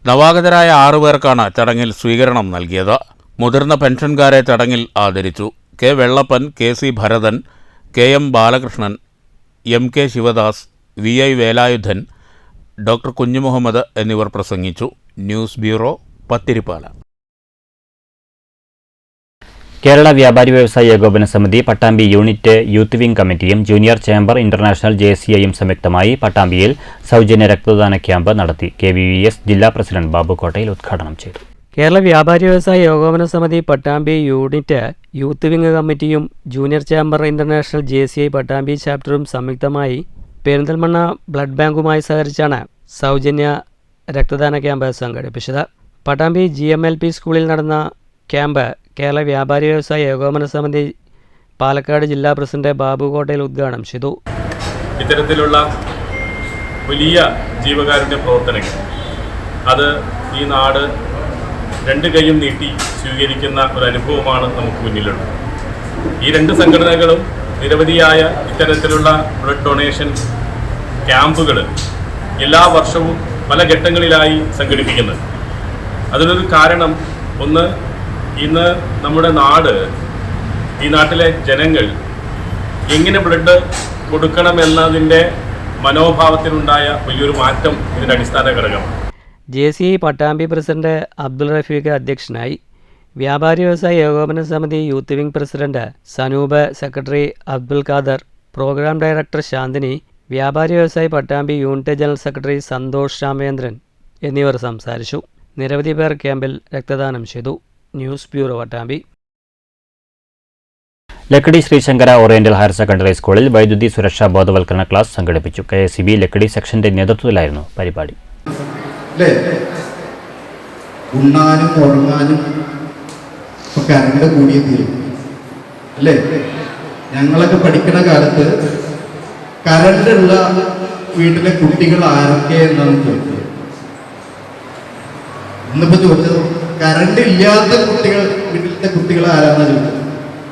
നവാഗതരായ 6 പേർക്കാണ് ചടങ്ങിൽ സ്വീകരണം നൽകിയത്. മുതിർന്ന പെൻഷൻകാരെ ചടങ്ങിൽ ആദരിച്ചു. K. Vellappan, KC Bharathan, KM Balakrishnan, MK Sivadas, VI Velayudhan, doctor Kunjumuhammed എന്നിവർ പ്രസംഗിച്ചു. News bureau, Pathiripala. കേരള വ്യാപാരി വ്യവസായ ഏകോപന സമിതി പട്ടാമ്പി യൂണിറ്റ് യൂത്ത് വിംഗ് കമ്മിറ്റിയും ജൂനിയർ ചേംബർ ഇന്റർനാഷണൽ JCIയും സംയുക്തമായി പട്ടാമ്പിയിൽ സൗജന്യ രക്തദാന ക്യാമ്പ് നടത്തി. KVVS ജില്ലാ പ്രസിഡന്റ് ബാബു കോട്ടയിൽ ഉദ്ഘാടനം ചെയ്തു. കേരള വ്യാപാരി വ്യവസായ ഏകോപന സമിതി പട്ടാമ്പി യൂണിറ്റ് യൂത്ത് വിംഗ് കമ്മിറ്റിയും junior chamber international JCI Pattambi ചാപ്റ്ററും സംയുക്തമായി പെരിന്തൽമണ്ണ ബ്ലഡ് ബാങ്കുമായി സഹകരിച്ചാണ് സൗജന്യ രക്തദാന ക്യാമ്പ് സംഘടിപ്പിച്ചത്. പട്ടാമ്പി GMLP സ്കൂളിൽ നടന്ന ക്യാമ്പ് കേരള വ്യാപാരി വ്യവസായ ഏകോപന സമിതി പാലക്കാട് ജില്ലാ പ്രസിഡന്റ് ബാബു കോട്ടയിൽ ഉദ്ഘാടനം ചെയ്തു. ഇത്തരത്തിലുള്ള വലിയ ജീവകാരുണ്യ പ്രവർത്തനങ്ങൾ അത് ഈ നാട് 2 കൈയും നീട്ടി സ്വീകരിക്കുന്ന ഒരു അനുഭവമാണ് നമുക്ക് മുന്നിലുള്ളത്. ഈ 2 സംഘടനകളും നിരവധിയായ ഇത്തരത്തിലുള്ള ബ്ലഡ് ഡൊണേഷൻ ക്യാമ്പുകൾ എല്ലാ വർഷവും പല ഘട്ടങ്ങളിലായി സംഘടിപ്പിക്കുന്നത്. അതിനൊരു കാരണം, ഒന്ന്, ഇന്ന് നമ്മുടെ ഈ നാട്ടിലെ ജനങ്ങൾ എങ്ങനെ ബ്ലഡ് കൊടുക്കണമെന്നതിൻ്റെ മനോഭാവത്തിനുണ്ടായ വലിയൊരു മാറ്റം ഇതിൻ്റെ അടിസ്ഥാന ഘടകമാണ്. JCI പട്ടാമ്പി പ്രസിഡന്റ് അബ്ദുൾ റഫീഖ് അധ്യക്ഷനായി. വ്യാപാരി വ്യവസായ ഏകോപന സമിതി youth wing president Sanoop, secretary Abdul Khader, program director Shanthini, വ്യാപാരി വ്യവസായി Pattambi unit general secretary Santhosh Ramendran എന്നിവർ സംസാരിച്ചു. നിരവധി പേർ ക്യാമ്പിൽ രക്തദാനം ചെയ്തു. News bureau, Pattambi. Lakkidi Sreesankara oriental higher secondary സ്കൂളിൽ വൈദ്യുതി സുരക്ഷാ ബോധവൽക്കരണ ക്ലാസ് സംഘടിപ്പിച്ചു. KSEB ലക്കിടി സെക്ഷന്റെ നേതൃത്വത്തിലായിരുന്നു പരിപാടി. ഉണ്ണാനും ഉറങ്ങാനും കറണ്ട് കൂടിയ തീരും അല്ലേ? ഞങ്ങളൊക്കെ പഠിക്കുന്ന കാലത്ത് കറണ്ടുള്ള വീട്ടിലെ കുട്ടികൾ ആരൊക്കെ എന്നാണ് ചോദിച്ചത്. ഇന്നിപ്പോ ചോദിച്ചത് കറണ്ട് ഇല്ലാത്ത കുട്ടികൾ, വീട്ടിലത്തെ കുട്ടികൾ ആരാന്നാ ചോദിച്ചത്.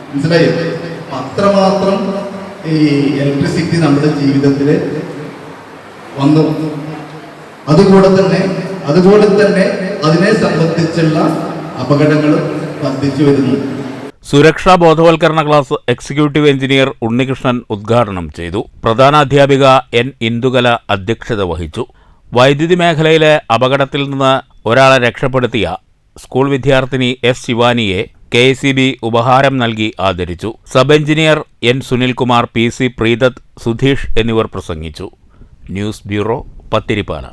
മനസ്സിലായി? അത്രമാത്രം ഈ ഇലക്ട്രിസിറ്റി നമ്മുടെ ജീവിതത്തിൽ വന്നു. അതുപോലെ തന്നെ അതിനെ സംബന്ധിച്ചുള്ള അപകടങ്ങളും വർദ്ധിച്ചു വരുന്നു. സുരക്ഷാ ബോധവൽക്കരണ ക്ലാസ് എക്സിക്യൂട്ടീവ് എഞ്ചിനീയർ ഉണ്ണികൃഷ്ണൻ ഉദ്ഘാടനം ചെയ്തു. പ്രധാനാധ്യാപിക എൻ ഇന്ദുകല അധ്യക്ഷത വഹിച്ചു. വൈദ്യുതി മേഖലയിലെ അപകടത്തിൽ നിന്ന് ഒരാളെ രക്ഷപ്പെടുത്തിയ സ്കൂൾ വിദ്യാർത്ഥിനി എസ് ശിവാനിയെ KSEB ഉപഹാരം നൽകി ആദരിച്ചു. Sub engineer N Sunilkumar, PC Preethath, Sudheesh എന്നിവർ പ്രസംഗിച്ചു. News bureau, Pathiripala.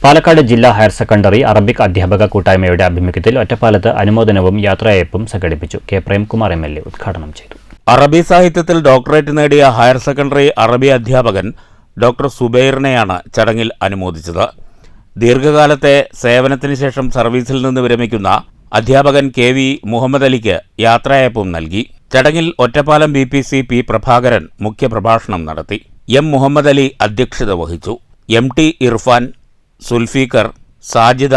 പാലക്കാട് ജില്ലാ ഹയർ സെക്കൻഡറി അറബിക് അധ്യാപക കൂട്ടായ്മയുടെ ആഭിമുഖ്യത്തിൽ ഒറ്റപ്പാലത്ത് അനുമോദനവും യാത്രയയപ്പും സംഘടിപ്പിച്ചു. കെ പ്രേംകുമാർ MLA ഉദ്ഘാടനം ചെയ്തു. അറബി സാഹിത്യത്തിൽ ഡോക്ടറേറ്റ് നേടിയ ഹയർ സെക്കൻഡറി അറബി അധ്യാപകൻ ഡോക്ടർ സുബൈറിനെയാണ് ചടങ്ങിൽ അനുമോദിച്ചത്. ദീർഘകാലത്തെ സേവനത്തിന് ശേഷം സർവീസിൽ നിന്ന് വിരമിക്കുന്ന അധ്യാപകൻ KV മുഹമ്മദ് അലിക്ക് യാത്രയയപ്പും നൽകി. ചടങ്ങിൽ ഒറ്റപ്പാലം BPC P പ്രഭാകരൻ മുഖ്യപ്രഭാഷണം നടത്തി. M മുഹമ്മദ് അലി അധ്യക്ഷത വഹിച്ചു. MT ഇർഫാൻ, സുൽഫീഖർ, സാജിദ,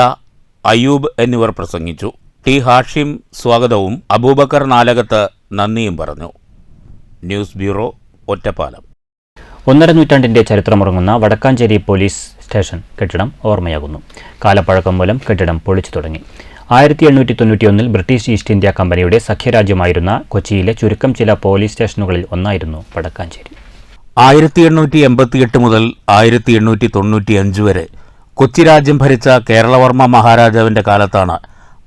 അയൂബ് എന്നിവർ പ്രസംഗിച്ചു. T ഹാഷിം സ്വാഗതവും അബൂബക്കർ നാലകത്ത് നന്ദിയും പറഞ്ഞു. News bureau, Ottapalam. 1.5 നൂറ്റാണ്ടിന്റെ ചരിത്രമുറങ്ങുന്ന വടക്കാഞ്ചേരി പോലീസ് സ്റ്റേഷൻ കെട്ടിടം ഓർമ്മയാകുന്നു. കാലപ്പഴക്കം മൂലം കെട്ടിടം പൊളിച്ചു തുടങ്ങി. 1891 ബ്രിട്ടീഷ് ഈസ്റ്റ് ഇന്ത്യ കമ്പനിയുടെ സഖ്യരാജ്യമായിരുന്ന കൊച്ചിയിലെ ചുരുക്കം ചില പോലീസ് സ്റ്റേഷനുകളിൽ ഒന്നായിരുന്നു വടക്കാഞ്ചേരി. 1888 മുതൽ 1895 വരെ കൊച്ചി രാജ്യം ഭരിച്ച കേരളവർമ്മ മഹാരാജാവിന്റെ കാലത്താണ്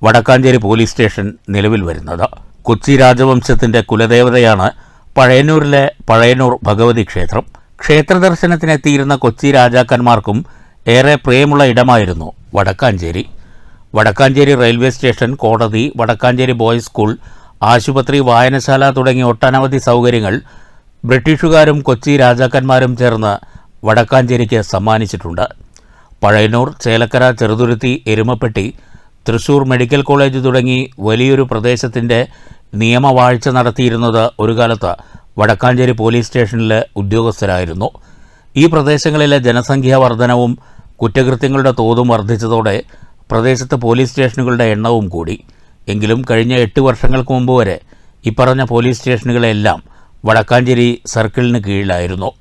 വടക്കാഞ്ചേരി പോലീസ് സ്റ്റേഷൻ നിലവിൽ വരുന്നത്. കൊച്ചി രാജവംശത്തിന്റെ കുലദേവതയാണ് പഴയന്നൂരിലെ പഴയന്നൂർ ഭഗവതി ക്ഷേത്രം. ക്ഷേത്രദർശനത്തിനെത്തിയിരുന്ന കൊച്ചി രാജാക്കന്മാർക്കും ഏറെ പ്രിയമുള്ള ഇടമായിരുന്നു വടക്കാഞ്ചേരി. വടക്കാഞ്ചേരി റെയിൽവേ സ്റ്റേഷൻ, കോടതി, വടക്കാഞ്ചേരി ബോയ്സ് സ്കൂൾ, ആശുപത്രി, വായനശാല തുടങ്ങിയ ഒട്ടനവധി സൗകര്യങ്ങൾ ബ്രിട്ടീഷുകാരും കൊച്ചി രാജാക്കന്മാരും ചേർന്ന് വടക്കാഞ്ചേരിക്ക് സമ്മാനിച്ചിട്ടുണ്ട്. പഴയന്നൂർ, ചേലക്കര, ചെറുതുരുത്തി, എരുമപ്പെട്ടി, തൃശൂർ മെഡിക്കൽ കോളേജ് തുടങ്ങി വലിയൊരു പ്രദേശത്തിൻ്റെ നിയമവാഴ്ച നടത്തിയിരുന്നത് ഒരു കാലത്ത് വടക്കാഞ്ചേരി പോലീസ് സ്റ്റേഷനിലെ ഉദ്യോഗസ്ഥരായിരുന്നു. ഈ പ്രദേശങ്ങളിലെ ജനസംഖ്യാ വർധനവും കുറ്റകൃത്യങ്ങളുടെ തോതും വർദ്ധിച്ചതോടെ പ്രദേശത്ത് പോലീസ് സ്റ്റേഷനുകളുടെ എണ്ണവും കൂടി. എങ്കിലും കഴിഞ്ഞ 8 വർഷങ്ങൾക്ക് മുമ്പ് വരെ ഇപ്പറഞ്ഞ പോലീസ് സ്റ്റേഷനുകളെല്ലാം വടക്കാഞ്ചേരി സർക്കിളിന് കീഴിലായിരുന്നു.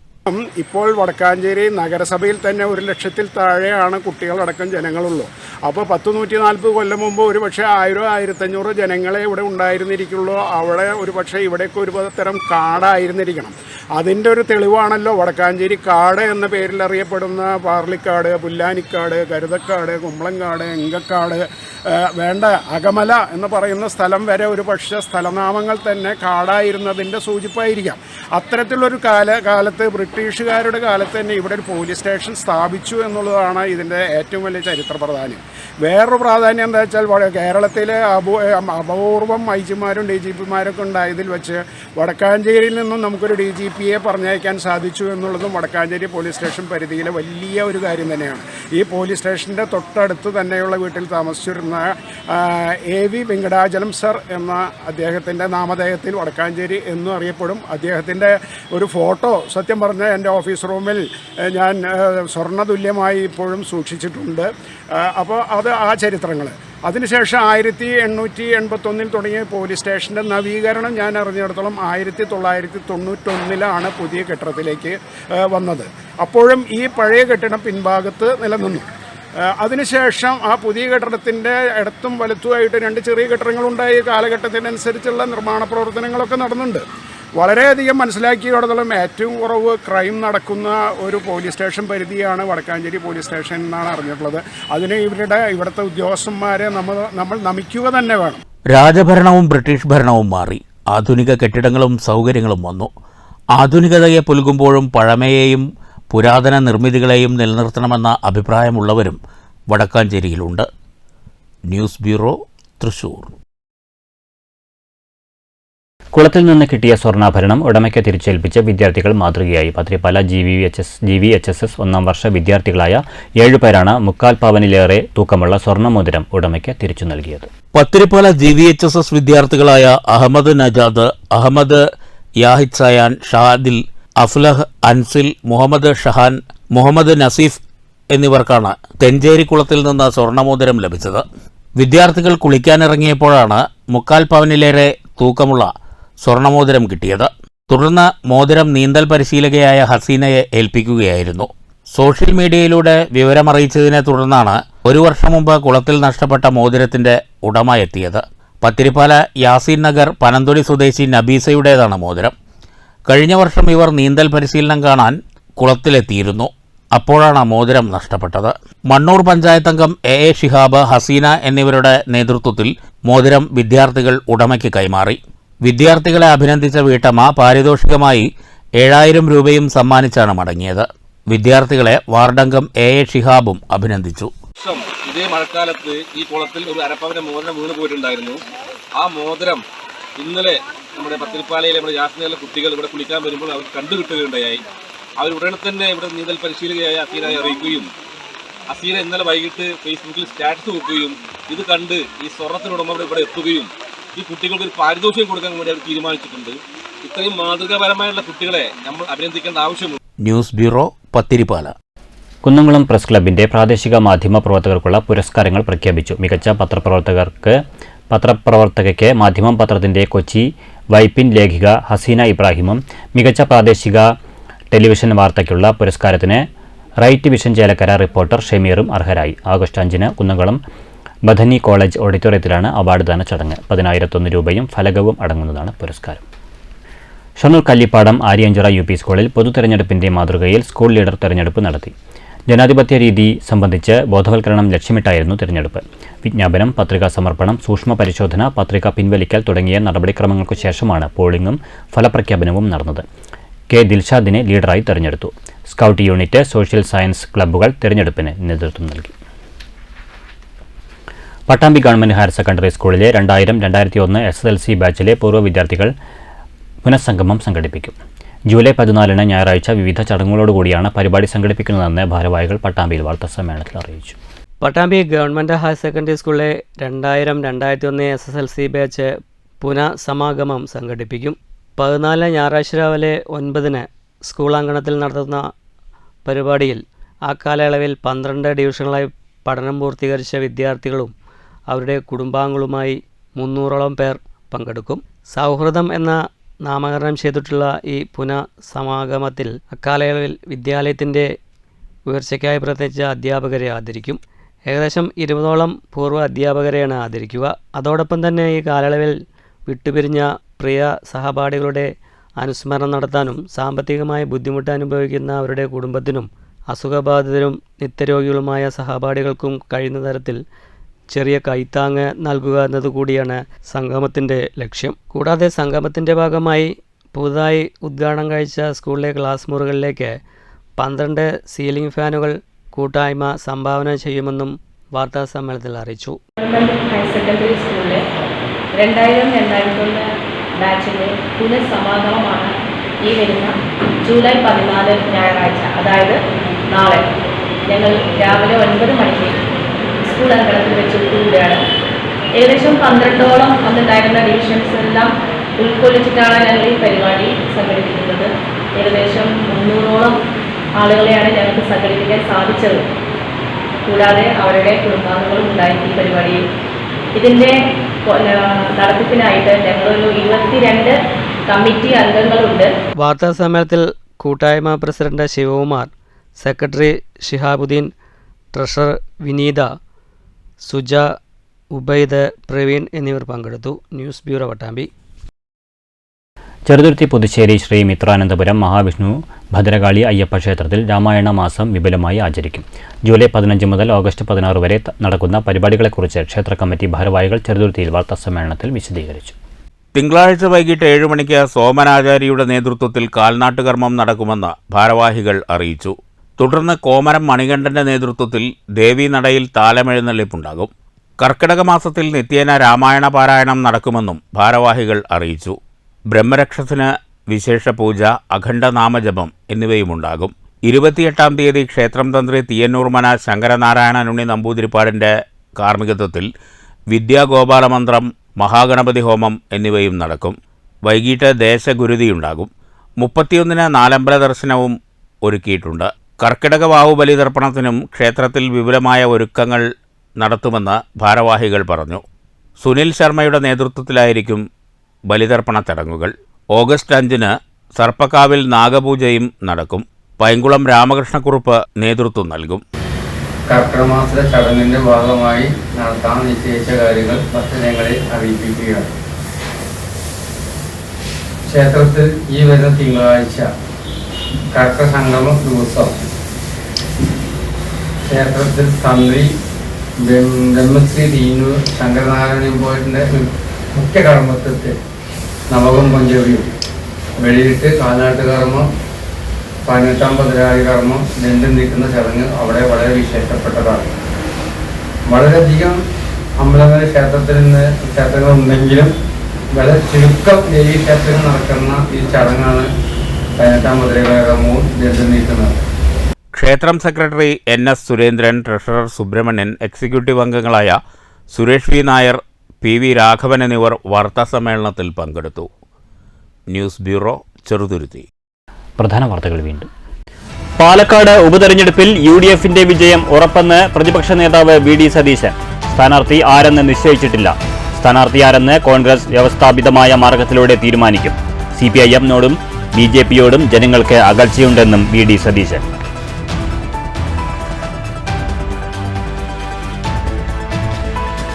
ഇപ്പോൾ വടക്കാഞ്ചേരി നഗരസഭയിൽ തന്നെ 1 ലക്ഷത്തിൽ താഴെയാണ് കുട്ടികളടക്കം ജനങ്ങളുള്ളൂ. അപ്പോൾ 140 കൊല്ലം മുമ്പ് ഒരു പക്ഷേ 1000-1500 ജനങ്ങളെ ഇവിടെ ഉണ്ടായിരുന്നിരിക്കുള്ളൂ. അവിടെ ഒരു പക്ഷേ ഇവിടേക്ക് ഒരു തരം കാടായിരുന്നിരിക്കണം. അതിൻ്റെ ഒരു തെളിവാണല്ലോ വടക്കാഞ്ചേരി കാട് എന്ന പേരിൽ അറിയപ്പെടുന്ന പാർലിക്കാട്, പുല്ലാനിക്കാട്, കരുതക്കാട്, കുമ്പളങ്കാട്, എങ്കക്കാട്, വേണ്ട അകമല എന്ന് പറയുന്ന സ്ഥലം വരെ ഒരു പക്ഷേ സ്ഥലനാമങ്ങൾ തന്നെ കാടായിരുന്നതിൻ്റെ സൂചിപ്പായിരിക്കാം. അത്തരത്തിലുള്ളൊരു കാലത്ത് ബ്രിട്ടീഷുകാരുടെ കാലത്ത് തന്നെ ഇവിടെ ഒരു പോലീസ് സ്റ്റേഷൻ സ്ഥാപിച്ചു എന്നുള്ളതാണ് ഇതിൻ്റെ ഏറ്റവും വലിയ ചരിത്ര പ്രാധാന്യം. വേറൊരു പ്രാധാന്യം എന്താ വെച്ചാൽ കേരളത്തിലെ അപൂർവം ഐജിമാരും DGPമാരൊക്കെ ഉണ്ടായതിൽ വെച്ച് വടക്കാഞ്ചേരിയിൽ നിന്നും നമുക്കൊരു DGPയെ പറഞ്ഞയക്കാൻ സാധിച്ചു എന്നുള്ളതും വടക്കാഞ്ചേരി പോലീസ് സ്റ്റേഷൻ പരിധിയിലെ വലിയ ഒരു കാര്യം തന്നെയാണ്. ഈ പോലീസ് സ്റ്റേഷൻ്റെ തൊട്ടടുത്ത് തന്നെയുള്ള വീട്ടിൽ താമസിച്ചിരുന്ന AV വെങ്കടാചലം സർ എന്ന അദ്ദേഹത്തിൻ്റെ നാമധേയത്തിൽ വടക്കാഞ്ചേരി എന്നും അറിയപ്പെടും. അദ്ദേഹത്തിൻ്റെ ഒരു ഫോട്ടോ സത്യം പറഞ്ഞാൽ എൻ്റെ ഓഫീസ് റൂമിൽ ഞാൻ സ്വർണ്ണതുല്യമായി ഇപ്പോഴും സൂക്ഷിച്ചിട്ടുണ്ട്. അപ്പോൾ അത് ആ ചരിത്രങ്ങൾ. അതിനുശേഷം 1881 തുടങ്ങിയ പോലീസ് സ്റ്റേഷൻ്റെ നവീകരണം ഞാൻ അറിഞ്ഞിടത്തോളം 1991 പുതിയ കെട്ടിടത്തിലേക്ക് വന്നത്. അപ്പോഴും ഈ പഴയ കെട്ടിടം പിൻഭാഗത്ത് നിലനിന്നു. അതിനുശേഷം ആ പുതിയ കെട്ടിടത്തിൻ്റെ ഇടത്തും വലത്തുമായിട്ട് 2 ചെറിയ കെട്ടിടങ്ങളുണ്ടായി. കാലഘട്ടത്തിനനുസരിച്ചുള്ള നിർമ്മാണ പ്രവർത്തനങ്ങളൊക്കെ നടന്നുണ്ട്. വളരെയധികം മനസ്സിലാക്കിയിടത്തോളം ഏറ്റവും കുറവ് ക്രൈം നടക്കുന്ന ഒരു പോലീസ് സ്റ്റേഷൻ പരിധിയാണ് വടക്കാഞ്ചേരി പോലീസ് സ്റ്റേഷൻ എന്നാണ് അറിഞ്ഞിട്ടുള്ളത്. അതിന് ഇവിടുത്തെ ഉദ്യോഗസ്ഥന്മാരെ നമ്മൾ നമിക്കുക തന്നെ വേണം. രാജഭരണവും ബ്രിട്ടീഷ് ഭരണവും മാറി. ആധുനിക കെട്ടിടങ്ങളും സൗകര്യങ്ങളും വന്നു. ആധുനികതയെ പുൽകുമ്പോഴും പഴമയെയും പുരാതന നിർമ്മിതികളെയും നിലനിർത്തണമെന്ന അഭിപ്രായമുള്ളവരും വടക്കാഞ്ചേരിയിലുണ്ട്. News bureau, Thrissur. കുളത്തിൽ നിന്ന് കിട്ടിയ സ്വർണ്ണാഭരണം ഉടമയ്ക്ക് തിരിച്ചേൽപ്പിച്ച് വിദ്യാർത്ഥികൾ മാതൃകയായി. പത്രിപ്പാല GVHSS 1ാം വർഷ വിദ്യാർത്ഥികളായ 7 പേരാണ് 3/4 പവനിലേറെ തൂക്കമുള്ള സ്വർണ്ണമോതിരം ഉടമയ്ക്ക് തിരിച്ചു നൽകിയത്. Pathiripala GVHSS വിദ്യാർത്ഥികളായ Ahmed Najad, Ahmed യാഹിദ് cyan, Shadil, Aflah, Ansil, Muhammad Shahan, Muhammad Naseef എന്നിവർക്കാണ് തെഞ്ചേരി കുളത്തിൽ നിന്ന് സ്വർണ്ണമോതിരം ലഭിച്ചത്. വിദ്യാർത്ഥികൾ കുളിക്കാനിറങ്ങിയപ്പോഴാണ് 3/4 പവനിലേറെ തൂക്കമുള്ള സ്വർണ്ണമോതിരം കിട്ടിയത്. തുടർന്ന് മോതിരം നീന്തൽ പരിശീലകയായ ഹസീനയെ ഏൽപ്പിക്കുകയായിരുന്നു. സോഷ്യൽ മീഡിയയിലൂടെ വിവരമറിയിച്ചതിനെ തുടർന്നാണ് 1 വർഷം മുമ്പ് കുളത്തിൽ നഷ്ടപ്പെട്ട മോതിരത്തിന്റെ ഉടമ എത്തിയത്. പത്തിരിപ്പാല യാസീൻ നഗർ പനന്തൊടി സ്വദേശി നബീസയുടേതാണ് മോതിരം. കഴിഞ്ഞ വർഷം ഇവർ നീന്തൽ പരിശീലനം കാണാൻ കുളത്തിലെത്തിയിരുന്നു. അപ്പോഴാണ് മോതിരം നഷ്ടപ്പെട്ടത്. മണ്ണൂർ പഞ്ചായത്ത് അംഗം എ ഷിഹാബ്, ഹസീന എന്നിവരുടെ നേതൃത്വത്തിൽ മോതിരം വിദ്യാർത്ഥികൾ ഉടമയ്ക്ക് കൈമാറി. വിദ്യാർത്ഥികളെ അഭിനന്ദിച്ച വീട്ടമ്മ പാരിതോഷികമായി 7000 രൂപയും സമ്മാനിച്ചാണ് മടങ്ങിയത്. വിദ്യാർത്ഥികളെ വാർഡംഗം എ ഷിഹാബും അഭിനന്ദിച്ചു. ഇതേ മഴക്കാലത്ത് ഈ കുളത്തിൽ ഒരു അരപ്പവന്റെ മോതിരം വീണ് പോയിട്ടുണ്ടായിരുന്നു. ആ മോതിരം ഇന്നലെ നമ്മുടെ പത്തിരിപ്പാലയിലെ നമ്മുടെ യാസീനിലെ കുട്ടികൾ ഇവിടെ കുളിക്കാൻ വരുമ്പോൾ അവർ കണ്ടുകിട്ടുകയുണ്ടായി. അവർ ഉടനെ തന്നെ ഇവിടെ നീന്തൽ പരിശീലകയായ അസീനയെ അറിയിക്കുകയും അസീന ഇന്നലെ വൈകിട്ട് ഫേസ്ബുക്കിൽ സ്റ്റാറ്റസ് വെക്കുകയും ഇത് കണ്ട് ഈ സ്വർണ്ണത്തിനുടമ ഇവിടെ എത്തുകയും ഈ കുട്ടികൾക്ക് ഒരു പാരിതോഷികം കൊടുക്കാൻ വേണ്ടി അവർ തീരുമാനിച്ചിട്ടുണ്ട്. ഇത്രയും മാതൃകാപരമായുള്ള കുട്ടികളെ നമ്മൾ അഭിനന്ദിക്കേണ്ട ആവശ്യമുണ്ട്. News bureau, Pathirippala. Kunnamkulam press ക്ലബിന്റെ പ്രാദേശിക മാധ്യമ പ്രവർത്തകർക്കുള്ള പുരസ്കാരങ്ങൾ പ്രഖ്യാപിച്ചു. മികച്ച പത്രപ്രവർത്തകയ്ക്ക് മാധ്യമം പത്രത്തിന്റെ കൊച്ചി വൈപ്പിൻ ലേഖിക ഹസീന ഇബ്രാഹിമും, മികച്ച പ്രാദേശിക ടെലിവിഷൻ വാർത്തയ്ക്കുള്ള പുരസ്കാരത്തിന് റൈറ്റ് വിഷൻ ചേലക്കര റിപ്പോർട്ടർ ഷമീറും അർഹരായി. ആഗസ്റ്റ് 5-ന് കുന്നംകുളം ബഥനി കോളേജ് ഓഡിറ്റോറിയത്തിലാണ് അവാർഡ് ദാന ചടങ്ങ്. 10,001 രൂപയും ഫലകവും അടങ്ങുന്നതാണ് പുരസ്കാരം. ഷൊർണൂർ കല്ലിപ്പാടം ആര്യഞ്ചിറ UP സ്കൂളിൽ പൊതുതെരഞ്ഞെടുപ്പിന്റെ മാതൃകയിൽ സ്കൂൾ ലീഡർ തെരഞ്ഞെടുപ്പ് നടത്തി. ജനാധിപത്യ രീതി സംബന്ധിച്ച് ബോധവൽക്കരണം ലക്ഷ്യമിട്ടായിരുന്നു തിരഞ്ഞെടുപ്പ്. വിജ്ഞാപനം, പത്രികാ സമർപ്പണം, സൂക്ഷ്മ പരിശോധന, പത്രിക പിൻവലിക്കൽ തുടങ്ങിയ നടപടിക്രമങ്ങൾക്കു ശേഷമാണ് പോളിംഗും ഫലപ്രഖ്യാപനവും നടന്നത്. കെ ദിൽഷാദിനെ ലീഡറായി തെരഞ്ഞെടുത്തു. സ്കൗട്ട് യൂണിറ്റ്, സോഷ്യൽ സയൻസ് ക്ലബ്ബുകൾ തെരഞ്ഞെടുപ്പിന് നേതൃത്വം നൽകി. പട്ടാമ്പി ഗവൺമെന്റ് ഹയർ സെക്കൻഡറി സ്കൂളിലെ 2000-2001 SSLC ബാച്ചിലെ പൂർവ്വ വിദ്യാർത്ഥികൾ പുനഃസംഗമം സംഘടിപ്പിക്കും. ജൂലൈ 14-ന് ഞായറാഴ്ച വിവിധ ചടങ്ങുകളോടുകൂടിയാണ് പരിപാടി സംഘടിപ്പിക്കുന്നതെന്ന് ഭാരവാഹികൾ പട്ടാമ്പിയിൽ വാർത്താസമ്മേളനത്തിൽ അറിയിച്ചു. പട്ടാമ്പി ഗവൺമെന്റ് ഹയർ സെക്കൻഡറി സ്കൂളിലെ 2000-2001 SSLC ബാച്ച് പുനഃസമാഗമം സംഘടിപ്പിക്കും. 14 ഞായറാഴ്ച രാവിലെ 9-ന് സ്കൂൾ അങ്കണത്തിൽ നടത്തുന്ന പരിപാടിയിൽ ആ കാലയളവിൽ 12 ഡിവിഷനുകളായി പഠനം പൂർത്തീകരിച്ച വിദ്യാർത്ഥികളും അവരുടെ കുടുംബാംഗങ്ങളുമായി 300ഓളം പേർ പങ്കെടുക്കും. സൗഹൃദം എന്ന നാമകരണം ചെയ്തിട്ടുള്ള ഈ പുനഃസമാഗമത്തിൽ അക്കാലയളവിൽ വിദ്യാലയത്തിൻ്റെ ഉയർച്ചയ്ക്കായി പ്രവർത്തിച്ച അധ്യാപകരെ ആദരിക്കും. ഏകദേശം 20ഓളം പൂർവ്വ അധ്യാപകരെയാണ് ആദരിക്കുക. അതോടൊപ്പം തന്നെ ഈ കാലയളവിൽ വിട്ടുപിരിഞ്ഞ പ്രിയ സഹപാഠികളുടെ അനുസ്മരണം നടത്താനും സാമ്പത്തികമായി ബുദ്ധിമുട്ട് അനുഭവിക്കുന്ന അവരുടെ കുടുംബത്തിനും അസുഖബാധിതരും നിത്യരോഗികളുമായ സഹപാഠികൾക്കും കഴിയുന്ന തരത്തിൽ ചെറിയ കൈത്താങ്ങ് നൽകുക എന്നതുകൂടിയാണ് സംഗമത്തിൻ്റെ ലക്ഷ്യം. കൂടാതെ സംഗമത്തിൻ്റെ ഭാഗമായി പുതുതായി ഉദ്ഘാടനം കഴിച്ച സ്കൂളിലെ ക്ലാസ് മുറികളിലേക്ക് 12 സീലിംഗ് ഫാനുകൾ കൂട്ടായ്മ സംഭാവന ചെയ്യുമെന്നും വാർത്താസമ്മേളനത്തിൽ അറിയിച്ചു. ഹയർ സെക്കൻഡറി സ്കൂളിലെ 2000-2001 ബാച്ചിൻ്റെ പുനഃസമാഗമമാണ് ഈ വരുന്ന ജൂലൈ 14 ഞായറാഴ്ച, അതായത് നാളെ ഞങ്ങൾ രാവിലെ 9 മണിക്ക് സ്കൂൾ അങ്കണത്തിൽ വെച്ച് കൂടുകയാണ്. ഏകദേശം 12ഓളം അന്നുണ്ടായിരുന്ന ഡിവിഷൻസ് എല്ലാം ഉൾക്കൊള്ളിച്ചിട്ടാണ് ഞങ്ങൾ ഈ പരിപാടി സംഘടിപ്പിക്കുന്നത്. ഏകദേശം 300ഓളം ആളുകളെയാണ് ഞങ്ങൾക്ക് സംഘടിപ്പിക്കാൻ സാധിച്ചത്. കൂടാതെ അവരുടെ കുടുംബാംഗങ്ങളും ഉണ്ടായി ഈ പരിപാടിയിൽ. ഇതിൻ്റെ നടത്തിപ്പിനായിട്ട് ഞങ്ങളൊരു 22 കമ്മിറ്റി അംഗങ്ങളുണ്ട്. വാർത്താ സമ്മേളനത്തിൽ കൂട്ടായ്മ president Sivakumar, secretary Shihabuddin, treasurer Vineetha, Suja, Ubaid, Praveen എന്നിവർ പങ്കെടുത്തു. News bureau, Pattambi. ചെറുതുരുത്തി പുതുശ്ശേരി ശ്രീ മിത്രാനന്തപുരം മഹാവിഷ്ണു ഭദ്രകാളി അയ്യപ്പ ക്ഷേത്രത്തിൽ രാമായണ മാസം വിപുലമായി ആചരിക്കും. ജൂലൈ 15 മുതൽ ഓഗസ്റ്റ് 16 വരെ നടക്കുന്ന പരിപാടികളെക്കുറിച്ച് ക്ഷേത്ര കമ്മിറ്റി ഭാരവാഹികൾ ചെറുതുരുത്തിയിൽ വാർത്താസമ്മേളനത്തിൽ വിശദീകരിച്ചു. തിങ്കളാഴ്ച വൈകിട്ട് 7 മണിക്ക് സോമനാചാരിയുടെ നേതൃത്വത്തിൽ കാൽനാട്ടുകർമ്മം നടക്കുമെന്ന് ഭാരവാഹികൾ അറിയിച്ചു. തുടർന്ന് കോമരം മണികണ്ഠന്റെ നേതൃത്വത്തിൽ ദേവീനടയിൽ താലമെഴുന്നള്ളിപ്പുണ്ടാകും. കർക്കിടക മാസത്തിൽ നിത്യേന രാമായണ പാരായണം നടക്കുമെന്നും ഭാരവാഹികൾ അറിയിച്ചു. ബ്രഹ്മരക്ഷസിന് വിശേഷ പൂജ, അഖണ്ഡ നാമജപം എന്നിവയുമുണ്ടാകും. 28-ാം തീയതി ക്ഷേത്രം തന്ത്രി തീയന്നൂർമന ശങ്കരനാരായണനുണ്ണി നമ്പൂതിരിപ്പാടിൻ്റെ കാർമ്മികത്വത്തിൽ വിദ്യാഗോപാലമന്ത്രം, മഹാഗണപതി ഹോമം എന്നിവയും നടക്കും. വൈകിട്ട് ദേശഗുരുതിയുണ്ടാകും. 31-ന് നാലമ്പല ദർശനവും ഒരുക്കിയിട്ടുണ്ട്. കർക്കിടക വാവുബലി തർപ്പണത്തിനും ക്ഷേത്രത്തിൽ വിപുലമായ ഒരുക്കങ്ങൾ നടത്തുമെന്ന് ഭാരവാഹികൾ പറഞ്ഞു. സുനിൽ ശർമ്മയുടെ നേതൃത്വത്തിലായിരിക്കും ബലിതർപ്പണ ചടങ്ങുകൾ. ഓഗസ്റ്റ് 5-ന് സർപ്പക്കാവിൽ നാഗപൂജയും നടക്കും. പൈങ്കുളം രാമകൃഷ്ണക്കുറുപ്പ് നേതൃത്വം നൽകും. കർക്കിടമാസ ചടങ്ങിൻ്റെ ഭാഗമായി നടത്താൻ നിശ്ചയിച്ച കാര്യങ്ങൾ ഭക്തജനങ്ങളെ അറിയിപ്പിക്കുകയാണ്. ക്ഷേത്രത്തിൽ ഈ വരുന്ന തിങ്കളാഴ്ച കർക്കിടക സംഗമ ദിവസം ക്ഷേത്രത്തിൽ തന്ത്രി ബ്രഹ്മശ്രീ തീനൂർ ശങ്കരനാരായണൻ പോയിൻ്റെ മുഖ്യ കർമ്മത്തിൽ നവകം പഞ്ചവിയും വെളിയിട്ട് കാലാട്ട് കർമ്മം 18 പതിനാഴി കർമ്മം രണ്ടും നിൽക്കുന്ന ചടങ്ങ് അവിടെ വളരെ വിശേഷപ്പെട്ടതാണ്. വളരെയധികം അമ്പലങ്ങളിൽ ക്ഷേത്രങ്ങളുണ്ടെങ്കിലും വളരെ ചുരുക്കം ദേവീ ക്ഷേത്രങ്ങൾ നടക്കുന്ന ഈ ചടങ്ങാണ് 18 പതിനാഴി കർമ്മവും രണ്ടും നീക്കുന്നത്. ക്ഷേത്രം secretary NS Surendran, treasurer Subrahmanyan, executive അംഗങ്ങളായ സുരേഷ് വി നായർ, PV രാഘവൻ എന്നിവർ വാർത്താസമ്മേളനത്തിൽ പങ്കെടുത്തു. News bureau, Cheruthuruthy. പ്രധാന വാർത്തകൾ വീണ്ടും. പാലക്കാട് ഉപതെരഞ്ഞെടുപ്പിൽ UDF-ന്റെ വിജയം ഉറപ്പെന്ന് പ്രതിപക്ഷ നേതാവ് VD സതീശൻ. സ്ഥാനാർത്ഥി ആരെന്ന് നിശ്ചയിച്ചിട്ടില്ല. സ്ഥാനാർത്ഥി ആരെന്ന് കോൺഗ്രസ് വ്യവസ്ഥാപിതമായ മാർഗത്തിലൂടെ തീരുമാനിക്കും. CPIM-നോടും BJP-യോടും ജനങ്ങൾക്ക് അകൽച്ചയുണ്ടെന്നും VD സതീശൻ.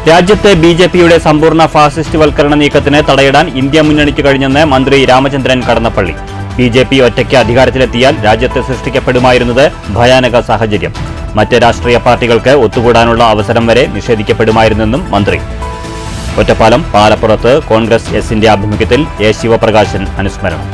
രാജ്യത്തെ BJP-യുടെ സമ്പൂർണ്ണ ഫാസിസ്റ്റ് വൽക്കരണ നീക്കത്തിന് തടയിടാൻ ഇന്ത്യ മുന്നണിക്ക് കഴിഞ്ഞെന്ന് മന്ത്രി രാമചന്ദ്രൻ കടന്നപ്പള്ളി. BJP ഒറ്റയ്ക്ക് അധികാരത്തിലെത്തിയാൽ രാജ്യത്ത് സൃഷ്ടിക്കപ്പെടുമായിരുന്നത് ഭയാനക സാഹചര്യം. മറ്റ് രാഷ്ട്രീയ പാർട്ടികൾക്ക് ഒത്തുകൂടാനുള്ള അവസരം വരെ നിഷേധിക്കപ്പെടുമായിരുന്നെന്നും മന്ത്രി. ഒറ്റപ്പാലം പാലപ്പുറത്ത് കോൺഗ്രസ് എസിന്റെ ആഭിമുഖ്യത്തിൽ A. ശിവപ്രകാശൻ അനുസ്മരണം.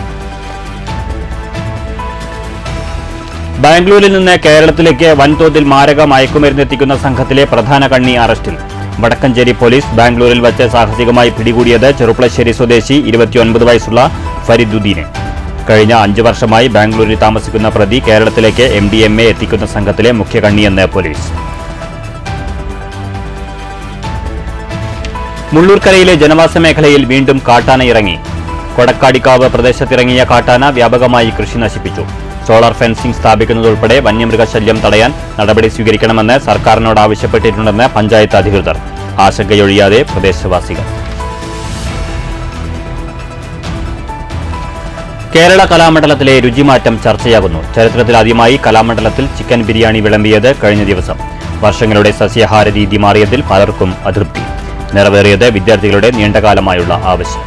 ബാംഗ്ലൂരിൽ നിന്ന് കേരളത്തിലേക്ക് വൻതോതിൽ മാരക മയക്കുമരുന്നെത്തിക്കുന്ന സംഘത്തിലെ പ്രധാന കണ്ണി അറസ്റ്റിൽ. വടക്കഞ്ചേരി പോലീസ് ബാംഗ്ലൂരിൽ വച്ച് സാഹസികമായി പിടികൂടിയത് ചെറുപ്പളശ്ശേരി സ്വദേശി 29 വയസ്സുള്ള ഫരിദുദ്ദീനെ. കഴിഞ്ഞ 5 വർഷമായി ബാംഗ്ലൂരിൽ താമസിക്കുന്ന പ്രതി കേരളത്തിലേക്ക് MDMA എത്തിക്കുന്ന സംഘത്തിലെ മുഖ്യ കണ്ണിയെന്ന് പോലീസ്. മുള്ളൂർക്കരയിലെ ജനവാസ മേഖലയിൽ വീണ്ടും കാട്ടാന ഇറങ്ങി. കൊടക്കാടിക്കാവ് പ്രദേശത്തിറങ്ങിയ കാട്ടാന വ്യാപകമായി കൃഷി നശിപ്പിച്ചു. സോളാർ ഫെൻസിംഗ് സ്ഥാപിക്കുന്നതുൾപ്പെടെ വന്യമൃഗശല്യം തടയാൻ നടപടി സ്വീകരിക്കണമെന്ന് സർക്കാരിനോട് ആവശ്യപ്പെട്ടിട്ടുണ്ടെന്ന് പഞ്ചായത്ത് അധികൃതർ. ആശങ്കയൊഴിയാതെ പ്രദേശവാസികൾ. കേരള കലാമണ്ഡലത്തിലെ രുചിമാറ്റം ചർച്ചയാകുന്നു. ചരിത്രത്തിലാദ്യമായി കലാമണ്ഡലത്തിൽ ചിക്കൻ ബിരിയാണി വിളമ്പിയത് കഴിഞ്ഞ ദിവസം. വർഷങ്ങളുടെ സസ്യാഹാര രീതി മാറിയതിൽ പലർക്കും അതൃപ്തി. നിറവേറിയത് വിദ്യാർത്ഥികളുടെ നീണ്ടകാലമായുള്ള ആവശ്യം.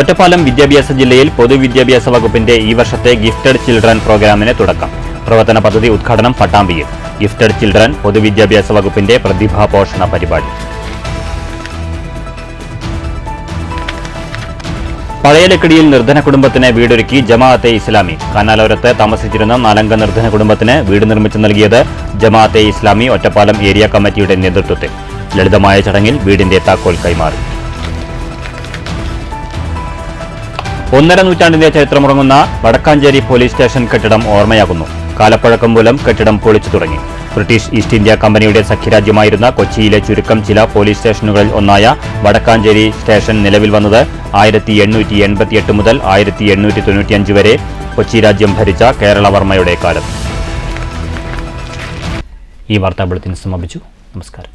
ഒറ്റപ്പാലം വിദ്യാഭ്യാസ ജില്ലയിൽ പൊതുവിദ്യാഭ്യാസ വകുപ്പിന്റെ ഈ വർഷത്തെ ഗിഫ്റ്റഡ് ചിൽഡ്രൻ പ്രോഗ്രാമിന് തുടക്കം. പ്രവർത്തന പദ്ധതി ഉദ്ഘാടനം പട്ടാമ്പിയിൽ. ഗിഫ്റ്റഡ് ചിൽഡ്രൻ പൊതുവിദ്യാഭ്യാസ വകുപ്പിന്റെ പ്രതിഭാപോഷണ പരിപാടി. പഴയലക്കിടിയിൽ നിർധന കുടുംബത്തിന് വീടൊരുക്കി ജമാഅത്തെ ഇസ്ലാമി. കാനാലോരത്ത് താമസിച്ചിരുന്ന 4-അംഗ നിർധന കുടുംബത്തിന് വീട് നിർമ്മിച്ചു നൽകിയത് ജമാഅത്തെ ഇസ്ലാമി ഒറ്റപ്പാലം ഏരിയ കമ്മിറ്റിയുടെ നേതൃത്വത്തിൽ. ലളിതമായ ചടങ്ങിൽ വീടിന്റെ താക്കോൽ കൈമാറി. 1.5 നൂറ്റാണ്ടിന്റെ ചരിത്രമുറങ്ങുന്ന വടക്കാഞ്ചേരി പോലീസ് സ്റ്റേഷൻ കെട്ടിടം ഓർമ്മയാകുന്നു. കാലപ്പഴക്കം മൂലം കെട്ടിടം പൊളിച്ചു തുടങ്ങി. ബ്രിട്ടീഷ് ഈസ്റ്റ് ഇന്ത്യ കമ്പനിയുടെ സഖ്യരാജ്യമായിരുന്ന കൊച്ചിയിലെ ചുരുക്കം ചില പോലീസ് സ്റ്റേഷനുകളിൽ ഒന്നായ വടക്കാഞ്ചേരി സ്റ്റേഷൻ നിലവിൽ വന്നത് 1888 മുതൽ 1895 വരെ കൊച്ചി രാജ്യം ഭരിച്ച കേരളവർമ്മയുടെ കാലത്ത്. ഈ വാർത്താ ബുള്ളറ്റിൻ സമാപിച്ചു. നമസ്കാരം.